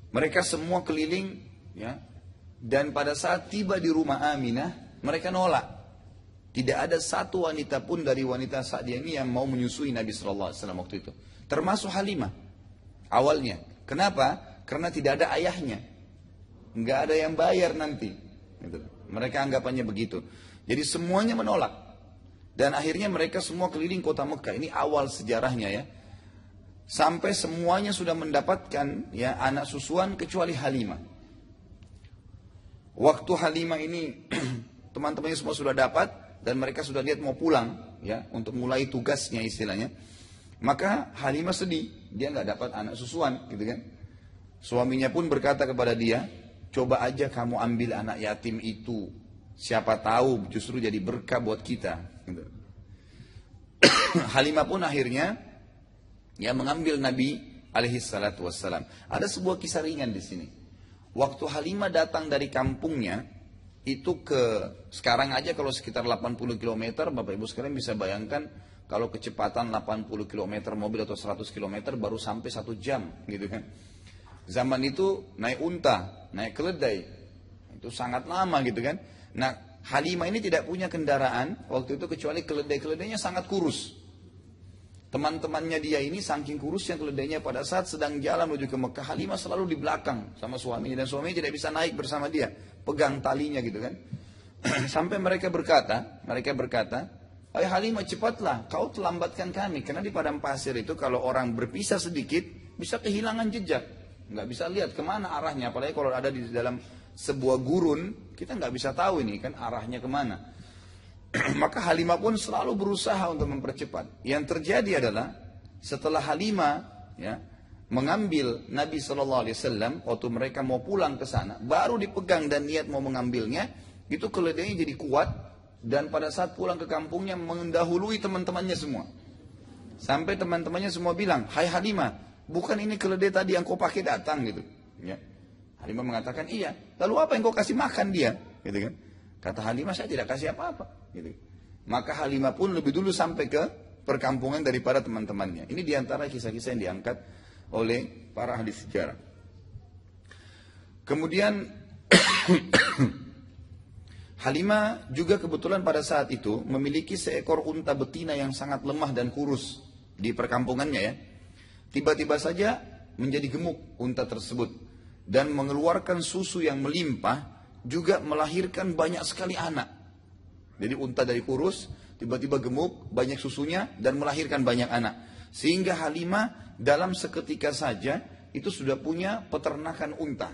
Mereka semua keliling, ya, dan pada saat tiba di rumah Aminah, mereka nolak. Tidak ada satu wanita pun dari wanita Sa'diyah ini yang mau menyusui Nabi SAW waktu itu. Termasuk Halimah awalnya. Kenapa? Karena tidak ada ayahnya. Nggak ada yang bayar nanti. Gitu. Mereka anggapannya begitu. Jadi semuanya menolak. Dan akhirnya mereka semua keliling kota Mekah. Ini awal sejarahnya ya. Sampai semuanya sudah mendapatkan ya anak susuan kecuali Halimah. Waktu Halimah ini teman-temannya semua sudah dapat dan mereka sudah lihat mau pulang ya untuk mulai tugasnya istilahnya. Maka Halimah sedih, dia nggak dapat anak susuan, gitu kan? Suaminya pun berkata kepada dia, coba aja kamu ambil anak yatim itu, siapa tahu justru jadi berkah buat kita. Gitu. Halimah pun akhirnya ya mengambil Nabi alaihi salatu wassalam. Ada sebuah kisah ringan di sini. Waktu Halimah datang dari kampungnya itu ke sekarang aja kalau sekitar 80 km, Bapak Ibu sekalian bisa bayangkan. Kalau kecepatan 80 km mobil atau 100 km baru sampai 1 jam gitu kan. Zaman itu naik unta, naik keledai. Itu sangat lama gitu kan. Nah Halimah ini tidak punya kendaraan waktu itu kecuali keledai-keledainya sangat kurus. Teman-temannya dia ini saking kurusnya keledainya pada saat sedang jalan menuju ke Mekah. Halimah selalu di belakang sama suaminya. Dan suaminya tidak bisa naik bersama dia. Pegang talinya gitu kan. Sampai mereka berkata, "Hai Halimah cepatlah, kau terlambatkan kami." Karena di padang pasir itu kalau orang berpisah sedikit bisa kehilangan jejak, nggak bisa lihat kemana arahnya. Apalagi kalau ada di dalam sebuah gurun, kita nggak bisa tahu ini kan arahnya kemana. Maka Halimah pun selalu berusaha untuk mempercepat. Yang terjadi adalah setelah Halimah ya mengambil Nabi SAW waktu mereka mau pulang ke sana, baru dipegang dan niat mau mengambilnya, itu keledainya jadi kuat. Dan pada saat pulang ke kampungnya mendahului teman-temannya semua. Sampai teman-temannya semua bilang, "Hai Halimah, bukan ini keledai tadi yang kau pakai datang?" gitu. Ya. Halimah mengatakan, "Iya." "Lalu apa yang kau kasih makan dia?" Gitu kan. Kata Halimah, "Saya tidak kasih apa-apa." Gitu. Maka Halimah pun lebih dulu sampai ke perkampungan daripada teman-temannya. Ini diantara kisah-kisah yang diangkat oleh para ahli sejarah. Kemudian Halimah juga kebetulan pada saat itu memiliki seekor unta betina yang sangat lemah dan kurus di perkampungannya ya. Tiba-tiba saja menjadi gemuk unta tersebut dan mengeluarkan susu yang melimpah, juga melahirkan banyak sekali anak. Jadi unta dari kurus tiba-tiba gemuk, banyak susunya dan melahirkan banyak anak. Sehingga Halimah dalam seketika saja itu sudah punya peternakan unta.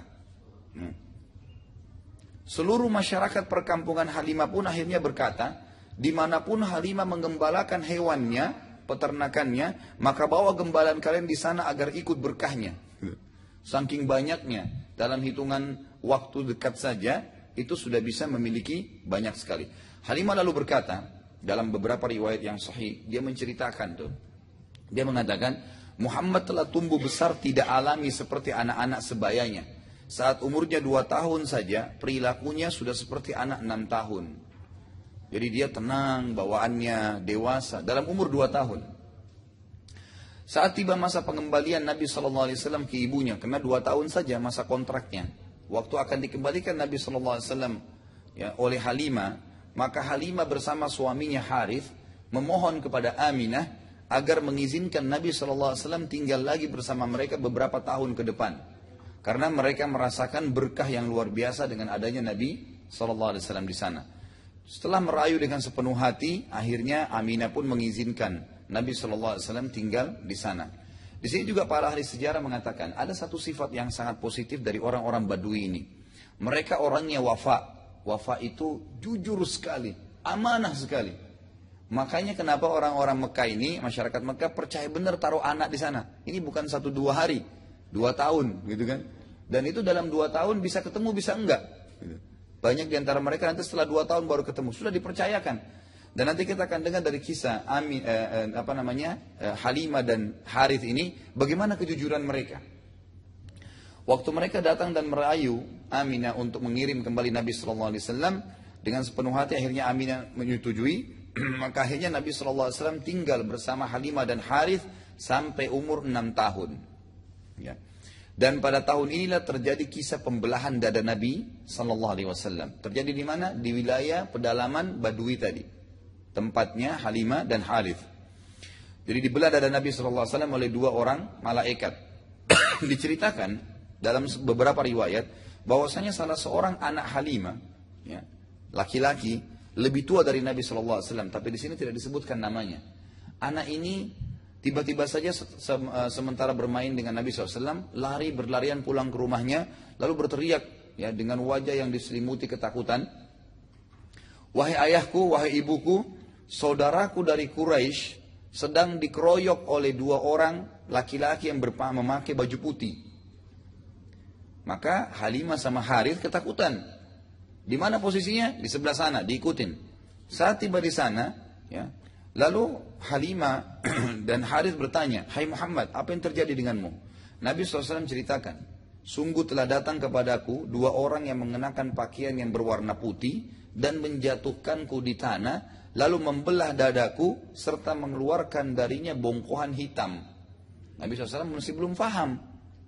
Seluruh masyarakat perkampungan Halimah pun akhirnya berkata, dimanapun Halimah menggembalakan hewannya, peternakannya, maka bawa gembalaan kalian di sana agar ikut berkahnya. Saking banyaknya, dalam hitungan waktu dekat saja, itu sudah bisa memiliki banyak sekali. Halimah lalu berkata, dalam beberapa riwayat yang sahih, dia menceritakan tuh. Dia mengatakan, Muhammad telah tumbuh besar tidak alami seperti anak-anak sebayanya. Saat umurnya 2 tahun saja, perilakunya sudah seperti anak 6 tahun. Jadi dia tenang, bawaannya dewasa, dalam umur 2 tahun. Saat tiba masa pengembalian Nabi SAW ke ibunya, karena 2 tahun saja masa kontraknya. Waktu akan dikembalikan Nabi SAW ya, oleh Halimah, maka Halimah bersama suaminya Harith memohon kepada Aminah agar mengizinkan Nabi SAW tinggal lagi bersama mereka beberapa tahun ke depan. Karena mereka merasakan berkah yang luar biasa dengan adanya Nabi SAW di sana. Setelah merayu dengan sepenuh hati, akhirnya Aminah pun mengizinkan Nabi SAW tinggal di sana. Di sini juga para ahli sejarah mengatakan ada satu sifat yang sangat positif dari orang-orang Badui ini. Mereka orangnya wafa. Wafa itu jujur sekali, amanah sekali. Makanya kenapa orang-orang Mekah ini, masyarakat Mekah percaya benar taruh anak di sana. Ini bukan 1-2 hari. 2 tahun gitu kan. Dan itu dalam 2 tahun bisa ketemu bisa enggak gitu. Banyak diantara mereka nanti setelah 2 tahun baru ketemu, sudah dipercayakan. Dan nanti kita akan dengar dari kisah Halimah dan Harith ini bagaimana kejujuran mereka. Waktu mereka datang dan merayu Aminah untuk mengirim kembali Nabi Sallallahu Alaihi Wasallam dengan sepenuh hati, akhirnya Aminah menyetujui. Maka akhirnya Nabi Sallallahu Alaihi Wasallam tinggal bersama Halimah dan Harith sampai umur 6 tahun. Ya. Dan pada tahun inilah terjadi kisah pembelahan dada Nabi Sallallahu Alaihi Wasallam. Terjadi di mana? Di wilayah pedalaman Badui tadi, tempatnya Halimah dan Harith. Jadi dibelah dada Nabi Sallallahu Alaihi Wasallam oleh 2 orang malaikat. Diceritakan dalam beberapa riwayat bahwasanya salah seorang anak Halimah, ya, laki-laki lebih tua dari Nabi Sallallahu Alaihi Wasallam, tapi di sini tidak disebutkan namanya. Anak ini tiba-tiba saja sementara bermain dengan Nabi SAW, berlarian pulang ke rumahnya, lalu berteriak, ya, dengan wajah yang diselimuti ketakutan. Wahai ayahku, wahai ibuku, saudaraku dari Quraisy sedang dikeroyok oleh 2 orang laki-laki yang memakai baju putih. Maka Halimah sama Harith ketakutan. Di mana posisinya? Di sebelah sana, diikutin. Saat tiba di sana, ya, lalu Halimah dan Harith bertanya, hai Muhammad, apa yang terjadi denganmu? Nabi SAW ceritakan, sungguh telah datang kepadaku 2 orang yang mengenakan pakaian yang berwarna putih dan menjatuhkanku di tanah, lalu membelah dadaku serta mengeluarkan darinya bongkohan hitam. Nabi SAW masih belum paham.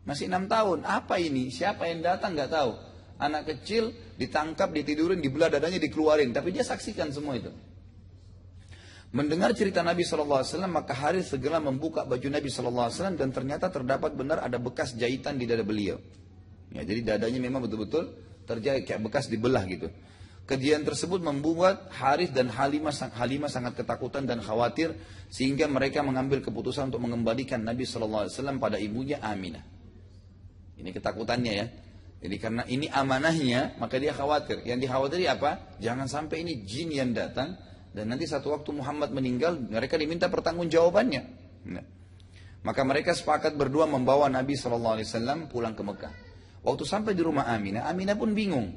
Masih 6 tahun, apa ini? Siapa yang datang gak tahu. Anak kecil ditangkap, ditidurin, dibelah dadanya, dikeluarin. Tapi dia saksikan semua itu. Mendengar cerita Nabi SAW, maka Harith segera membuka baju Nabi SAW dan ternyata terdapat benar ada bekas jahitan di dada beliau. Ya, jadi dadanya memang betul-betul terjahit, kayak bekas dibelah gitu. Kejadian tersebut membuat Harith dan Halimah sangat ketakutan dan khawatir, sehingga mereka mengambil keputusan untuk mengembalikan Nabi SAW pada ibunya Aminah. Ini ketakutannya ya. Jadi karena ini amanahnya, maka dia khawatir. Yang dikhawatiri apa? Jangan sampai ini jin yang datang, dan nanti satu waktu Muhammad meninggal, mereka diminta pertanggungjawabannya. Nah. Maka mereka sepakat berdua membawa Nabi SAW pulang ke Mekah. Waktu sampai di rumah Aminah, Aminah pun bingung.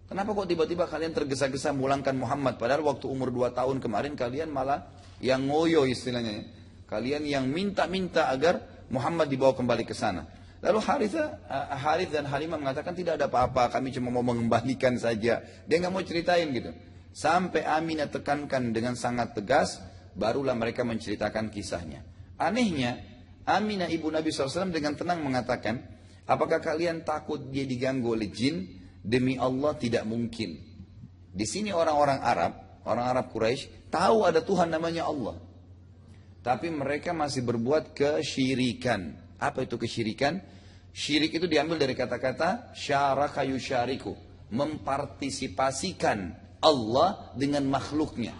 Kenapa kok tiba-tiba kalian tergesa-gesa memulangkan Muhammad? Padahal waktu umur 2 tahun kemarin kalian malah yang ngoyo istilahnya. Kalian yang minta-minta agar Muhammad dibawa kembali ke sana. Lalu Harith dan Halimah mengatakan tidak ada apa-apa, kami cuma mau mengembalikan saja. Dia nggak mau ceritain gitu. Sampai Aminah tekankan dengan sangat tegas, barulah mereka menceritakan kisahnya. Anehnya, Aminah ibu Nabi SAW dengan tenang mengatakan, apakah kalian takut dia diganggu oleh jin? Demi Allah tidak mungkin. Di sini orang Arab Quraisy tahu ada Tuhan namanya Allah. Tapi mereka masih berbuat kesyirikan. Apa itu kesyirikan? Syirik itu diambil dari kata-kata syaraka yusyariku, mempartisipasikan Allah dengan makhluknya.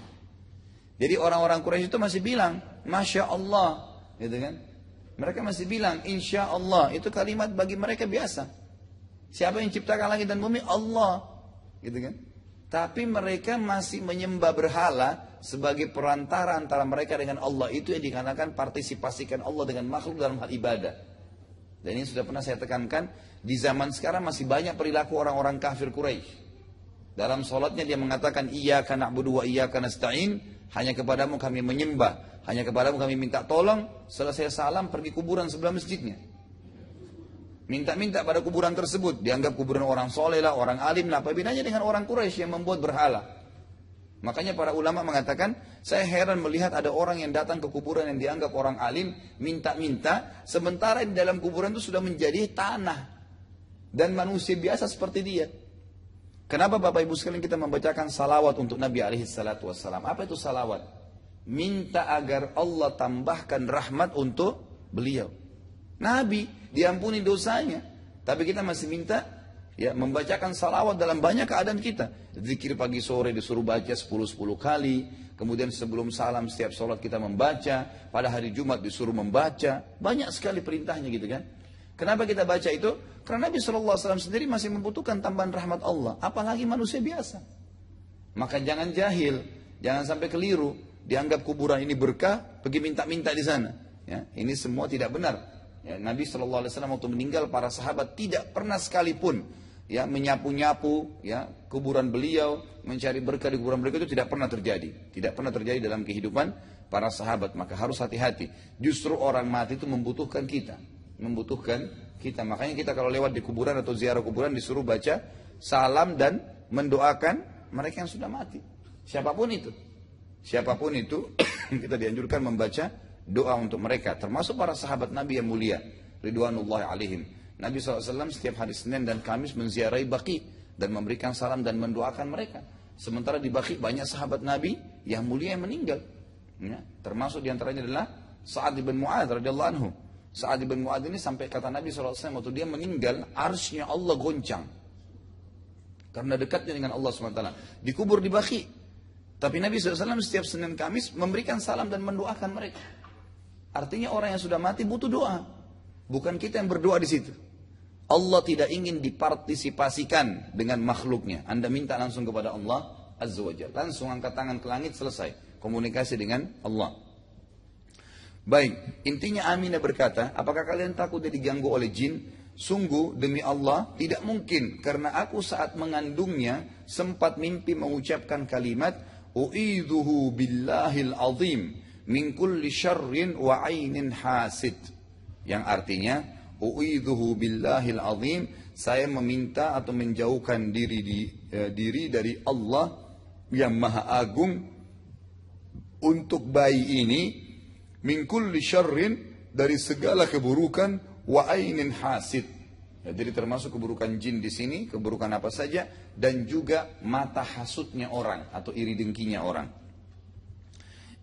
Jadi orang-orang Quraisy itu masih bilang Masya Allah, gitu kan? Mereka masih bilang Insya Allah, itu kalimat bagi mereka biasa. Siapa yang ciptakan langit dan bumi? Allah, gitu kan? Tapi mereka masih menyembah berhala sebagai perantara antara mereka dengan Allah. Itu yang dikatakan partisipasikan Allah dengan makhluk dalam hal ibadah. Dan ini sudah pernah saya tekankan, di zaman sekarang masih banyak perilaku orang-orang kafir Quraisy. Dalam sholatnya dia mengatakan, Iyyaka na'budu wa iyyaka nasta'in, hanya kepadamu kami menyembah, hanya kepadamu kami minta tolong. Selesai salam pergi kuburan sebelah masjidnya. Minta-minta pada kuburan tersebut, dianggap kuburan orang soleh lah, orang alim lah. Apa bedanya dengan orang Quraisy yang membuat berhala? Makanya para ulama mengatakan, saya heran melihat ada orang yang datang ke kuburan yang dianggap orang alim, minta-minta, sementara di dalam kuburan itu sudah menjadi tanah. Dan manusia biasa seperti dia. Kenapa Bapak Ibu sekalian kita membacakan salawat untuk Nabi SAW? Apa itu salawat? Minta agar Allah tambahkan rahmat untuk beliau. Nabi diampuni dosanya, tapi kita masih minta ya membacakan salawat dalam banyak keadaan kita. Zikir pagi sore disuruh baca 10 kali, kemudian sebelum salam setiap sholat kita membaca, pada hari Jumat disuruh membaca, banyak sekali perintahnya gitu kan. Kenapa kita baca itu? Karena Nabi SAW sendiri masih membutuhkan tambahan rahmat Allah, apalagi manusia biasa. Maka jangan jahil, jangan sampai keliru, dianggap kuburan ini berkah, pergi minta-minta di sana. Ya, ini semua tidak benar. Ya, Nabi SAW waktu meninggal, para sahabat tidak pernah sekalipun ya menyapu-nyapu ya kuburan beliau, mencari berkah di kuburan beliau, itu tidak pernah terjadi. Tidak pernah terjadi dalam kehidupan para sahabat. Maka harus hati-hati. Justru orang mati itu membutuhkan kita, membutuhkan kita. Makanya kita kalau lewat di kuburan atau ziarah kuburan disuruh baca salam dan mendoakan mereka yang sudah mati. Siapapun itu. Siapapun itu kita dianjurkan membaca doa untuk mereka. Termasuk para sahabat Nabi yang mulia. Ridwanullahi alaihim. Nabi SAW setiap hari Senin dan Kamis menziarahi Baqi dan memberikan salam dan mendoakan mereka. Sementara di Baqi banyak sahabat Nabi yang mulia yang meninggal. Ya, termasuk diantaranya adalah Sa'ad bin Mu'adz radhiyallahu anhu. Sa'ad bin Mu'adz ini sampai kata Nabi SAW waktu dia meninggal, arsy-Nya Allah goncang. Karena dekatnya dengan Allah SWT. Dikubur di Baqi. Tapi Nabi SAW setiap Senin Kamis memberikan salam dan mendoakan mereka. Artinya orang yang sudah mati butuh doa. Bukan kita yang berdoa di situ. Allah tidak ingin dipartisipasikan dengan makhluknya. Anda minta langsung kepada Allah Azza wa Jalla. Langsung angkat tangan ke langit, selesai. Komunikasi dengan Allah. Baik, intinya Aminah berkata, apakah kalian takut diganggu oleh jin? Sungguh demi Allah tidak mungkin, karena aku saat mengandungnya sempat mimpi mengucapkan kalimat u'idhuhu billahil azim min kulli syarrin wa ainin hasid, yang artinya u'idhuhu billahil azim, saya meminta atau menjauhkan diri dari Allah yang maha agung untuk bayi ini min kulli syarrin, dari segala keburukan, wa ainin hasid. Ya, jadi termasuk keburukan jin di sini, keburukan apa saja, dan juga mata hasutnya orang atau iri dengkinya orang.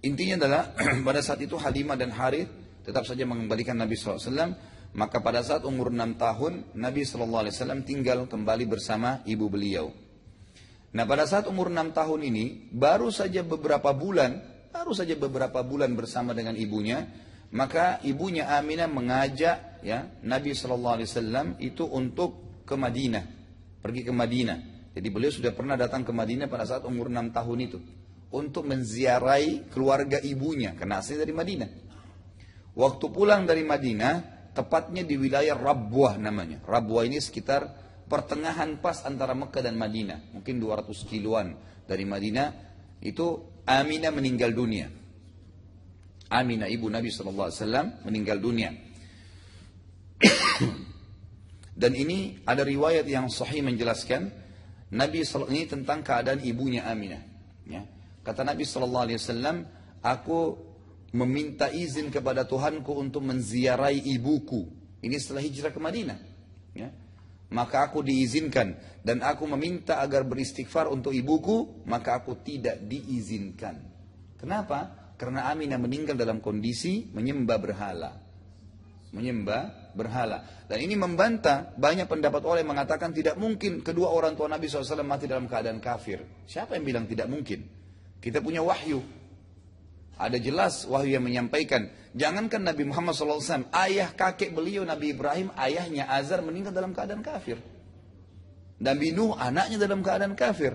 Intinya adalah pada saat itu Halimah dan Harith tetap saja mengembalikan Nabi SAW. Maka pada saat umur 6 tahun Nabi SAW tinggal kembali bersama ibu beliau. Nah pada saat umur 6 tahun ini baru saja beberapa bulan bersama dengan ibunya, maka ibunya Aminah mengajak ya Nabi SAW itu untuk ke Madinah, pergi ke Madinah. Jadi beliau sudah pernah datang ke Madinah pada saat umur 6 tahun itu untuk menziarahi keluarga ibunya karena asli dari Madinah. Waktu pulang dari Madinah, tepatnya di wilayah Rabwah namanya. Rabwah ini sekitar pertengahan pas antara Mekah dan Madinah, mungkin 200 kiloan dari Madinah. Itu Aminah meninggal dunia. Aminah ibu Nabi SAW meninggal dunia. Dan ini ada riwayat yang sahih menjelaskan Nabi SAW ini tentang keadaan ibunya Aminah. Ya. Kata Nabi SAW, aku meminta izin kepada Tuhanku untuk menziarahi ibuku. Ini setelah hijrah ke Madinah. Ya. Maka aku diizinkan dan aku meminta agar beristighfar untuk ibuku, maka aku tidak diizinkan. Kenapa? Karena Aminah meninggal dalam kondisi menyembah berhala. Dan ini membantah banyak pendapat orang yang mengatakan tidak mungkin kedua orang tua Nabi SAW mati dalam keadaan kafir. Siapa yang bilang tidak mungkin? Kita punya wahyu. Ada jelas wahyu yang menyampaikan. Jangankan Nabi Muhammad SAW, ayah kakek beliau Nabi Ibrahim, ayahnya Azar meninggal dalam keadaan kafir. Nabi Nuh anaknya dalam keadaan kafir.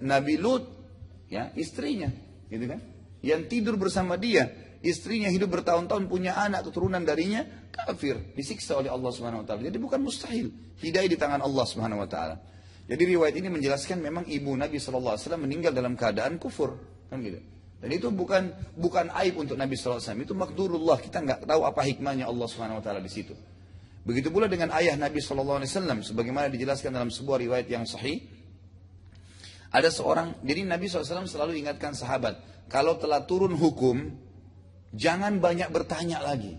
Nabi Lut, ya istrinya, gitu kan? Yang tidur bersama dia, istrinya hidup bertahun-tahun punya anak keturunan darinya kafir, disiksa oleh Allah Subhanahu Wa Taala. Jadi bukan mustahil, hidayah di tangan Allah Subhanahu Wa Taala. Jadi riwayat ini menjelaskan memang ibu Nabi SAW meninggal dalam keadaan kufur, kan gitu. Dan itu bukan aib untuk Nabi SAW. Itu makdurullah. Kita nggak tahu apa hikmahnya Allah Subhanahu Wa Taala di situ. Begitu pula dengan ayah Nabi SAW. Sebagaimana dijelaskan dalam sebuah riwayat yang sahih. Ada seorang, jadi Nabi SAW selalu ingatkan sahabat, kalau telah turun hukum, jangan banyak bertanya lagi.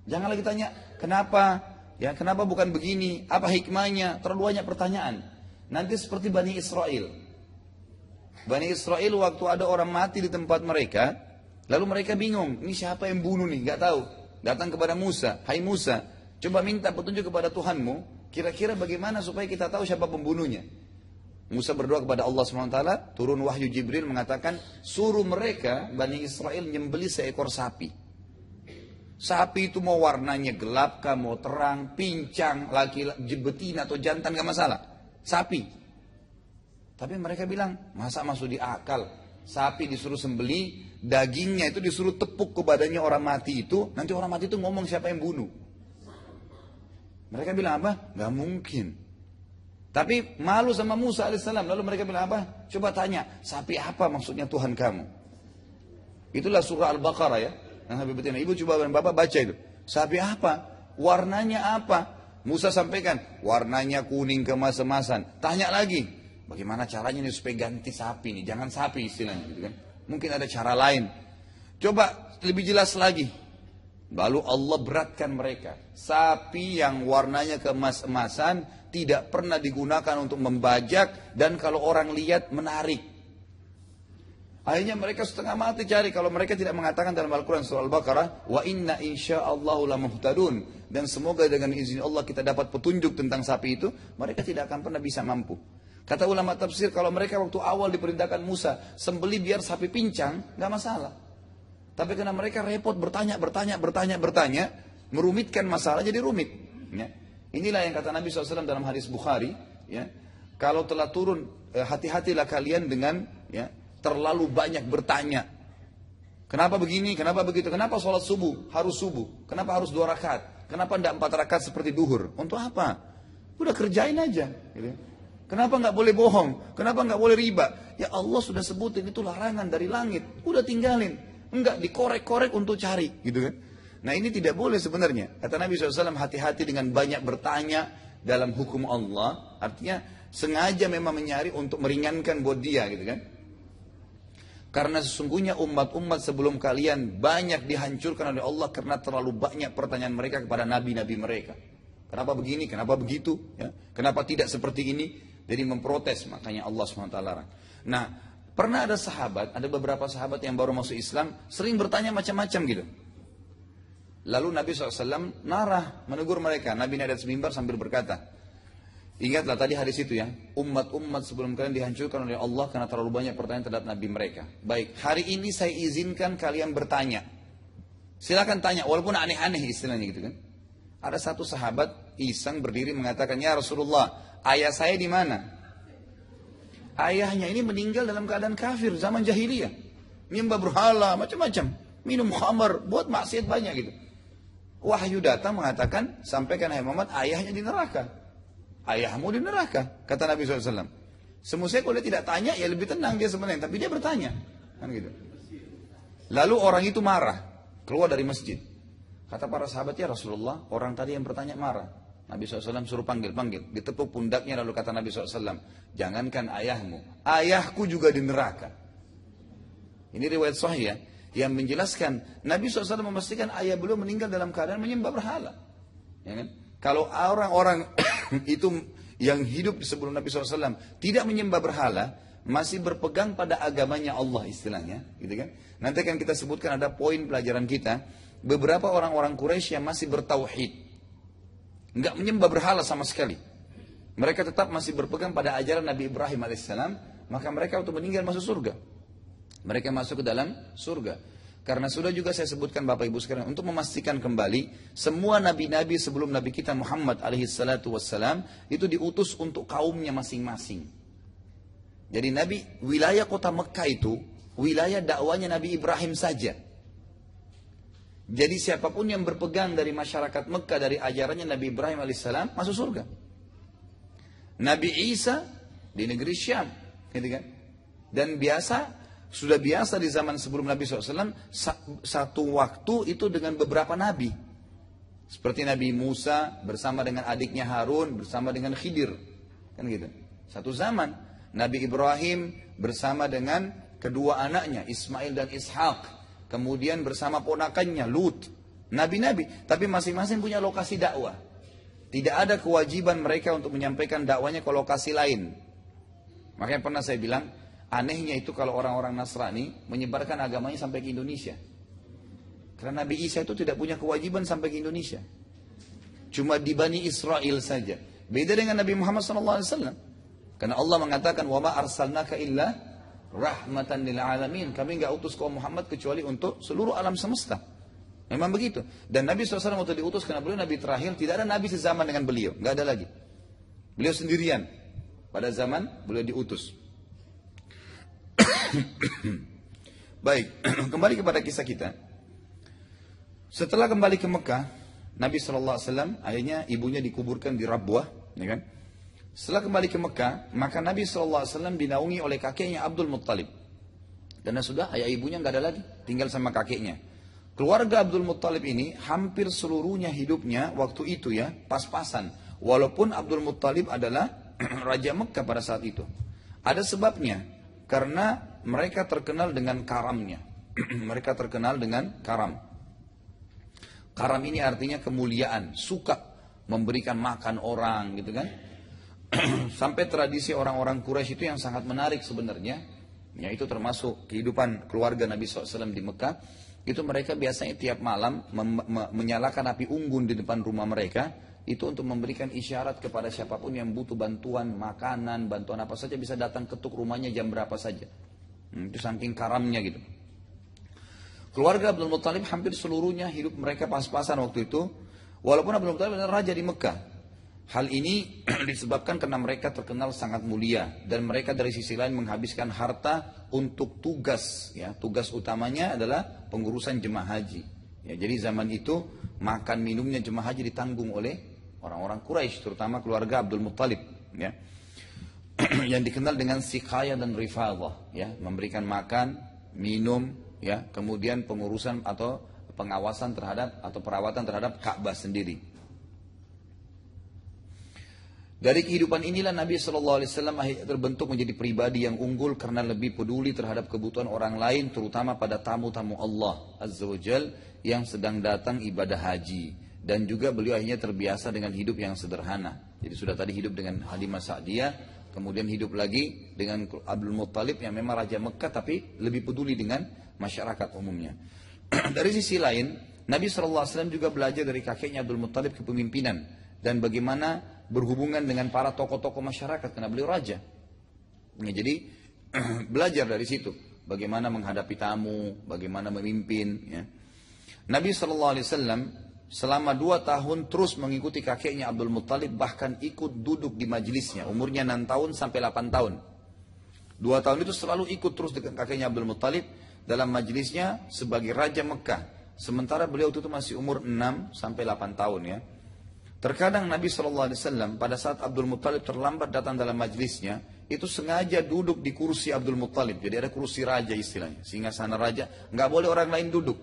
Jangan lagi tanya, kenapa? Ya, kenapa bukan begini? Apa hikmahnya? Terlalu banyak pertanyaan. Nanti seperti Bani Israel. Bani Israel waktu ada orang mati di tempat mereka, lalu mereka bingung, ini siapa yang bunuh nih, gak tahu. Datang kepada Musa, hai Musa, coba minta petunjuk kepada Tuhanmu, kira-kira bagaimana supaya kita tahu siapa pembunuhnya. Musa berdoa kepada Allah SWT, turun wahyu Jibril mengatakan, suruh mereka, Bani Israel, nyembelih seekor sapi. Sapi itu mau warnanya gelap, mau terang, pincang, laki-laki, betina atau jantan, gak masalah. Sapi. Tapi mereka bilang, masa masuk di akal? Sapi disuruh sembelih, dagingnya itu disuruh tepuk ke badannya orang mati itu, nanti orang mati itu ngomong siapa yang bunuh. Mereka bilang apa? Gak mungkin. Tapi malu sama Musa AS. Lalu mereka bilang apa? Coba tanya, sapi apa maksudnya Tuhan kamu? Itulah surah Al-Baqarah ya. Ibu coba bapak baca itu. Sapi apa? Warnanya apa? Musa sampaikan, warnanya kuning kemas-emasan. Tanya lagi, bagaimana caranya nih supaya ganti sapi nih? Jangan sapi istilahnya, gitu kan? Mungkin ada cara lain. Coba lebih jelas lagi. Lalu Allah beratkan mereka. Sapi yang warnanya kemas-emasan tidak pernah digunakan untuk membajak dan kalau orang lihat menarik. Akhirnya mereka setengah mati cari kalau mereka tidak mengatakan dalam Al-Quran surah Al-Baqarah, wa inna insyaallahu lamuhtadun, dan semoga dengan izin Allah kita dapat petunjuk tentang sapi itu, mereka tidak akan pernah bisa mampu. Kata ulama tafsir, kalau mereka waktu awal diperintahkan Musa sembeli biar sapi pincang, nggak masalah. Tapi karena mereka repot bertanya, merumitkan masalah jadi rumit. Ya. Inilah yang kata Nabi SAW dalam hadis Bukhari, ya, kalau telah turun, hati-hatilah kalian dengan ya, terlalu banyak bertanya. Kenapa begini, kenapa begitu, kenapa sholat subuh harus subuh, kenapa harus 2 rakaat, kenapa tidak 4 rakaat seperti duhur, untuk apa? Udah kerjain aja. Gitu. Kenapa nggak boleh bohong, kenapa nggak boleh riba? Ya Allah sudah sebutin itu larangan dari langit, udah tinggalin. Enggak dikorek-korek untuk cari, gitu kan? Nah ini tidak boleh sebenarnya. Kata Nabi SAW, hati-hati dengan banyak bertanya dalam hukum Allah. Artinya sengaja memang mencari untuk meringankan buat dia, gitu kan? Karena sesungguhnya umat-umat sebelum kalian banyak dihancurkan oleh Allah karena terlalu banyak pertanyaan mereka kepada nabi-nabi mereka. Kenapa begini, kenapa begitu? Ya? Kenapa tidak seperti ini? Jadi memprotes, makanya Allah SWT larang. Nah, pernah ada sahabat, ada beberapa sahabat yang baru masuk Islam, sering bertanya macam-macam gitu. Lalu Nabi SAW marah, menegur mereka. Nabi naik atas mimbar sambil berkata, ingatlah tadi hadis itu ya, umat-umat sebelum kalian dihancurkan oleh Allah karena terlalu banyak pertanyaan terhadap Nabi mereka. Baik, hari ini saya izinkan kalian bertanya. Silakan tanya, walaupun aneh-aneh istilahnya gitu kan. Ada satu sahabat iseng berdiri mengatakan, ya Rasulullah, ayah saya di mana? Ayahnya ini meninggal dalam keadaan kafir zaman jahiliyah, menyembah berhala macam-macam, minum khamar, buat maksiat banyak gitu. Wahyu datang mengatakan, sampaikan hai Muhammad, ayahnya di neraka. Ayahmu di neraka, kata Nabi SAW. Semestinya kalau dia tidak tanya, ya lebih tenang dia sebenarnya, tapi dia bertanya, kan gitu. Lalu orang itu marah, keluar dari masjid. Kata para sahabat, ya Rasulullah, orang tadi yang bertanya marah. Nabi SAW suruh panggil, ditepuk pundaknya lalu kata Nabi SAW, jangankan ayahmu, ayahku juga di neraka. Ini riwayat sahih ya, yang menjelaskan Nabi SAW memastikan ayah beliau meninggal dalam keadaan menyembah berhala. Ya kan? Kalau orang-orang itu yang hidup sebelum Nabi SAW tidak menyembah berhala, masih berpegang pada agamanya Allah istilahnya, gitu kan? Nanti akan kita sebutkan ada poin pelajaran kita, beberapa orang-orang Quraisy yang masih bertauhid. Enggak menyembah berhala sama sekali. Mereka tetap masih berpegang pada ajaran Nabi Ibrahim alaihissalam, maka mereka untuk meninggal masuk surga. Mereka masuk ke dalam surga. Karena sudah juga saya sebutkan Bapak Ibu sekalian, untuk memastikan kembali, semua nabi-nabi sebelum Nabi kita Muhammad alaihissalatu wassalam, itu diutus untuk kaumnya masing-masing. Jadi wilayah kota Mekah itu, wilayah dakwanya Nabi Ibrahim saja. Jadi siapapun yang berpegang dari masyarakat Mekah dari ajarannya Nabi Ibrahim alaihissalam masuk surga. Nabi Isa di negeri Syam, gitu kan? Dan sudah biasa di zaman sebelum Nabi SAW satu waktu itu dengan beberapa nabi. Seperti Nabi Musa bersama dengan adiknya Harun bersama dengan Khidir, kan gitu. Satu zaman Nabi Ibrahim bersama dengan kedua anaknya Ismail dan Ishak. Kemudian bersama ponakannya Lut, nabi-nabi, tapi masing-masing punya lokasi dakwah. Tidak ada kewajiban mereka untuk menyampaikan dakwanya ke lokasi lain. Makanya pernah saya bilang, anehnya itu kalau orang-orang Nasrani menyebarkan agamanya sampai ke Indonesia. Karena Nabi Isa itu tidak punya kewajiban sampai ke Indonesia. Cuma di Bani Israel saja. Beda dengan Nabi Muhammad SAW. Karena Allah mengatakan, wa ma arsalnaka illa rahmatan lil alamin. Kami enggak utus kaum Muhammad kecuali untuk seluruh alam semesta. Memang begitu. Dan Nabi SAW waktu diutus karena beliau Nabi terakhir, tidak ada Nabi sezaman dengan beliau. Enggak ada lagi. Beliau sendirian. Pada zaman beliau diutus. Baik, kembali kepada kisah kita. Setelah kembali ke Mekah, Nabi SAW akhirnya ibunya dikuburkan di Rabwah, ya kan? Setelah kembali ke Mekah, maka Nabi SAW dinaungi oleh kakeknya Abdul Muttalib. Karena sudah ayah ibunya nggak ada lagi, tinggal sama kakeknya. Keluarga Abdul Muttalib ini hampir seluruhnya hidupnya waktu itu ya pas-pasan. Walaupun Abdul Muttalib adalah Raja Mekah pada saat itu. Ada sebabnya, karena mereka terkenal dengan karamnya. Mereka terkenal dengan karam. Karam ini artinya kemuliaan, suka memberikan makan orang gitu kan. Sampai tradisi orang-orang Quraisy itu yang sangat menarik sebenarnya. Ya, itu termasuk kehidupan keluarga Nabi SAW di Mekah. Itu mereka biasanya tiap malam menyalakan api unggun di depan rumah mereka. Itu untuk memberikan isyarat kepada siapapun yang butuh bantuan makanan, bantuan apa saja bisa datang ketuk rumahnya jam berapa saja. Itu saking karamnya gitu. Keluarga Abdul Muttalib hampir seluruhnya hidup mereka pas-pasan waktu itu. Walaupun Abdul Muttalib adalah raja di Mekah. Hal ini disebabkan karena mereka terkenal sangat mulia. Dan mereka dari sisi lain menghabiskan harta untuk tugas. Ya, tugas utamanya adalah pengurusan jemaah haji. Ya, jadi zaman itu makan minumnya jemaah haji ditanggung oleh orang-orang Quraisy, terutama keluarga Abdul Muttalib, ya. Yang dikenal dengan siqaya dan rifadah, ya, memberikan makan, minum, ya, kemudian pengurusan atau pengawasan terhadap atau perawatan terhadap Ka'bah sendiri. Dari kehidupan inilah Nabi SAW akhirnya terbentuk menjadi pribadi yang unggul karena lebih peduli terhadap kebutuhan orang lain, terutama pada tamu-tamu Allah Azza wa Jal yang sedang datang ibadah haji. Dan juga beliau akhirnya terbiasa dengan hidup yang sederhana. Jadi sudah tadi hidup dengan Halimah Sa'diyah, kemudian hidup lagi dengan Abdul Muttalib yang memang Raja Mekah tapi lebih peduli dengan masyarakat umumnya. Dari sisi lain, Nabi SAW juga belajar dari kakeknya Abdul Muttalib kepemimpinan. Dan bagaimana berhubungan dengan para tokoh-tokoh masyarakat karena beliau raja. Ya, jadi belajar dari situ. Bagaimana menghadapi tamu, bagaimana memimpin. Ya. Nabi SAW selama 2 tahun terus mengikuti kakeknya Abdul Muttalib, bahkan ikut duduk di majelisnya, umurnya 6 tahun sampai 8 tahun. 2 tahun itu selalu ikut terus dengan kakeknya Abdul Muttalib dalam majelisnya sebagai Raja Mekah. Sementara beliau itu masih umur 6 sampai 8 tahun ya. Terkadang Nabi SAW pada saat Abdul Muttalib terlambat datang dalam majelisnya, itu sengaja duduk di kursi Abdul Muttalib. Jadi ada kursi raja istilahnya, singgasana raja, nggak boleh orang lain duduk.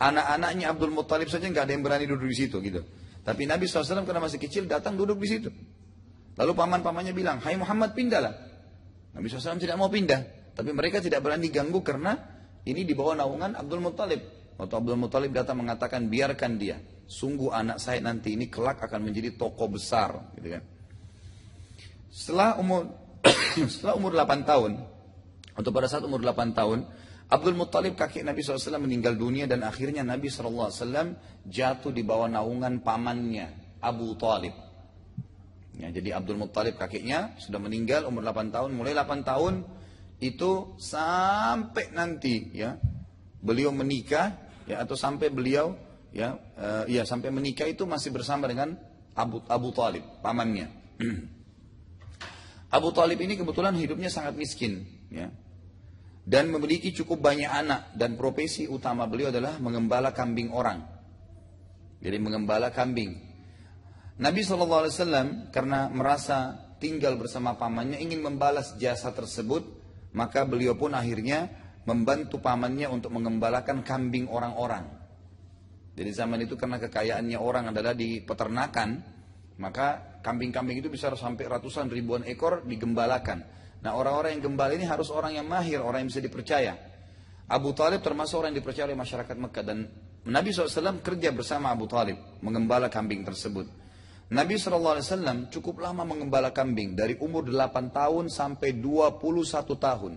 Anak-anaknya Abdul Muttalib saja nggak ada yang berani duduk di situ gitu. Tapi Nabi SAW karena masih kecil datang duduk di situ. Lalu paman-pamannya bilang, hai Muhammad pindahlah. Nabi SAW tidak mau pindah. Tapi mereka tidak berani ganggu karena ini di bawah naungan Abdul Muttalib. Waktu Abdul Muttalib datang mengatakan biarkan dia. Sungguh anak saya nanti ini kelak akan menjadi tokoh besar. Gitu kan. Setelah umur 8 tahun. Atau pada saat umur 8 tahun. Abdul Muttalib kakek Nabi SAW meninggal dunia dan akhirnya Nabi SAW jatuh di bawah naungan pamannya Abu Talib. Ya, jadi Abdul Muttalib kakeknya sudah meninggal umur 8 tahun. Mulai 8 tahun itu sampai nanti ya beliau menikah ya atau sampai beliau sampai menikah itu masih bersama dengan Abu Talib pamannya. Abu Talib ini kebetulan hidupnya sangat miskin ya. Dan memiliki cukup banyak anak dan profesi utama beliau adalah mengembala kambing orang. Jadi mengembala kambing. Nabi SAW karena merasa tinggal bersama pamannya ingin membalas jasa tersebut, maka beliau pun akhirnya membantu pamannya untuk mengembalakan kambing orang-orang. Jadi zaman itu karena kekayaannya orang adalah di peternakan, maka kambing-kambing itu bisa sampai ratusan ribuan ekor digembalakan. Nah orang-orang yang gembala ini harus orang yang mahir, orang yang bisa dipercaya. Abu Talib termasuk orang yang dipercaya oleh masyarakat Mekah. Dan Nabi SAW kerja bersama Abu Talib mengembala kambing tersebut. Nabi SAW cukup lama mengembala kambing. Dari umur 8 tahun sampai 21 tahun.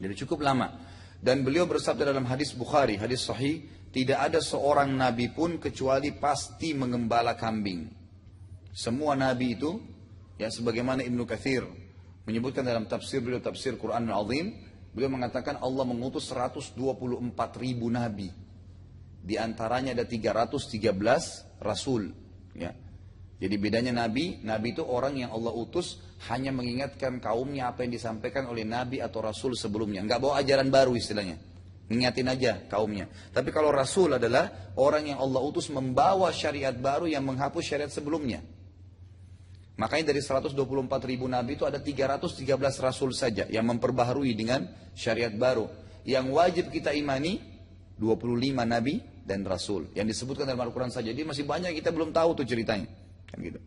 Jadi cukup lama. Dan beliau bersabda dalam hadis Bukhari, hadis sahih, tidak ada seorang Nabi pun kecuali pasti mengembala kambing. Semua Nabi itu, ya sebagaimana Ibnu Katsir menyebutkan dalam tafsir beliau, tafsir Quran Al-Azim, beliau mengatakan Allah mengutus 124.000 nabi. Di antaranya ada 313 rasul, ya. Jadi bedanya nabi itu orang yang Allah utus hanya mengingatkan kaumnya apa yang disampaikan oleh nabi atau rasul sebelumnya, enggak bawa ajaran baru istilahnya. Ngingatin aja kaumnya. Tapi kalau rasul adalah orang yang Allah utus membawa syariat baru yang menghapus syariat sebelumnya. Makanya dari 124.000 nabi itu ada 313 rasul saja yang memperbaharui dengan syariat baru. Yang wajib kita imani 25 nabi dan rasul yang disebutkan dalam Al-Quran saja. Jadi masih banyak kita belum tahu tuh ceritanya. Kan gitu.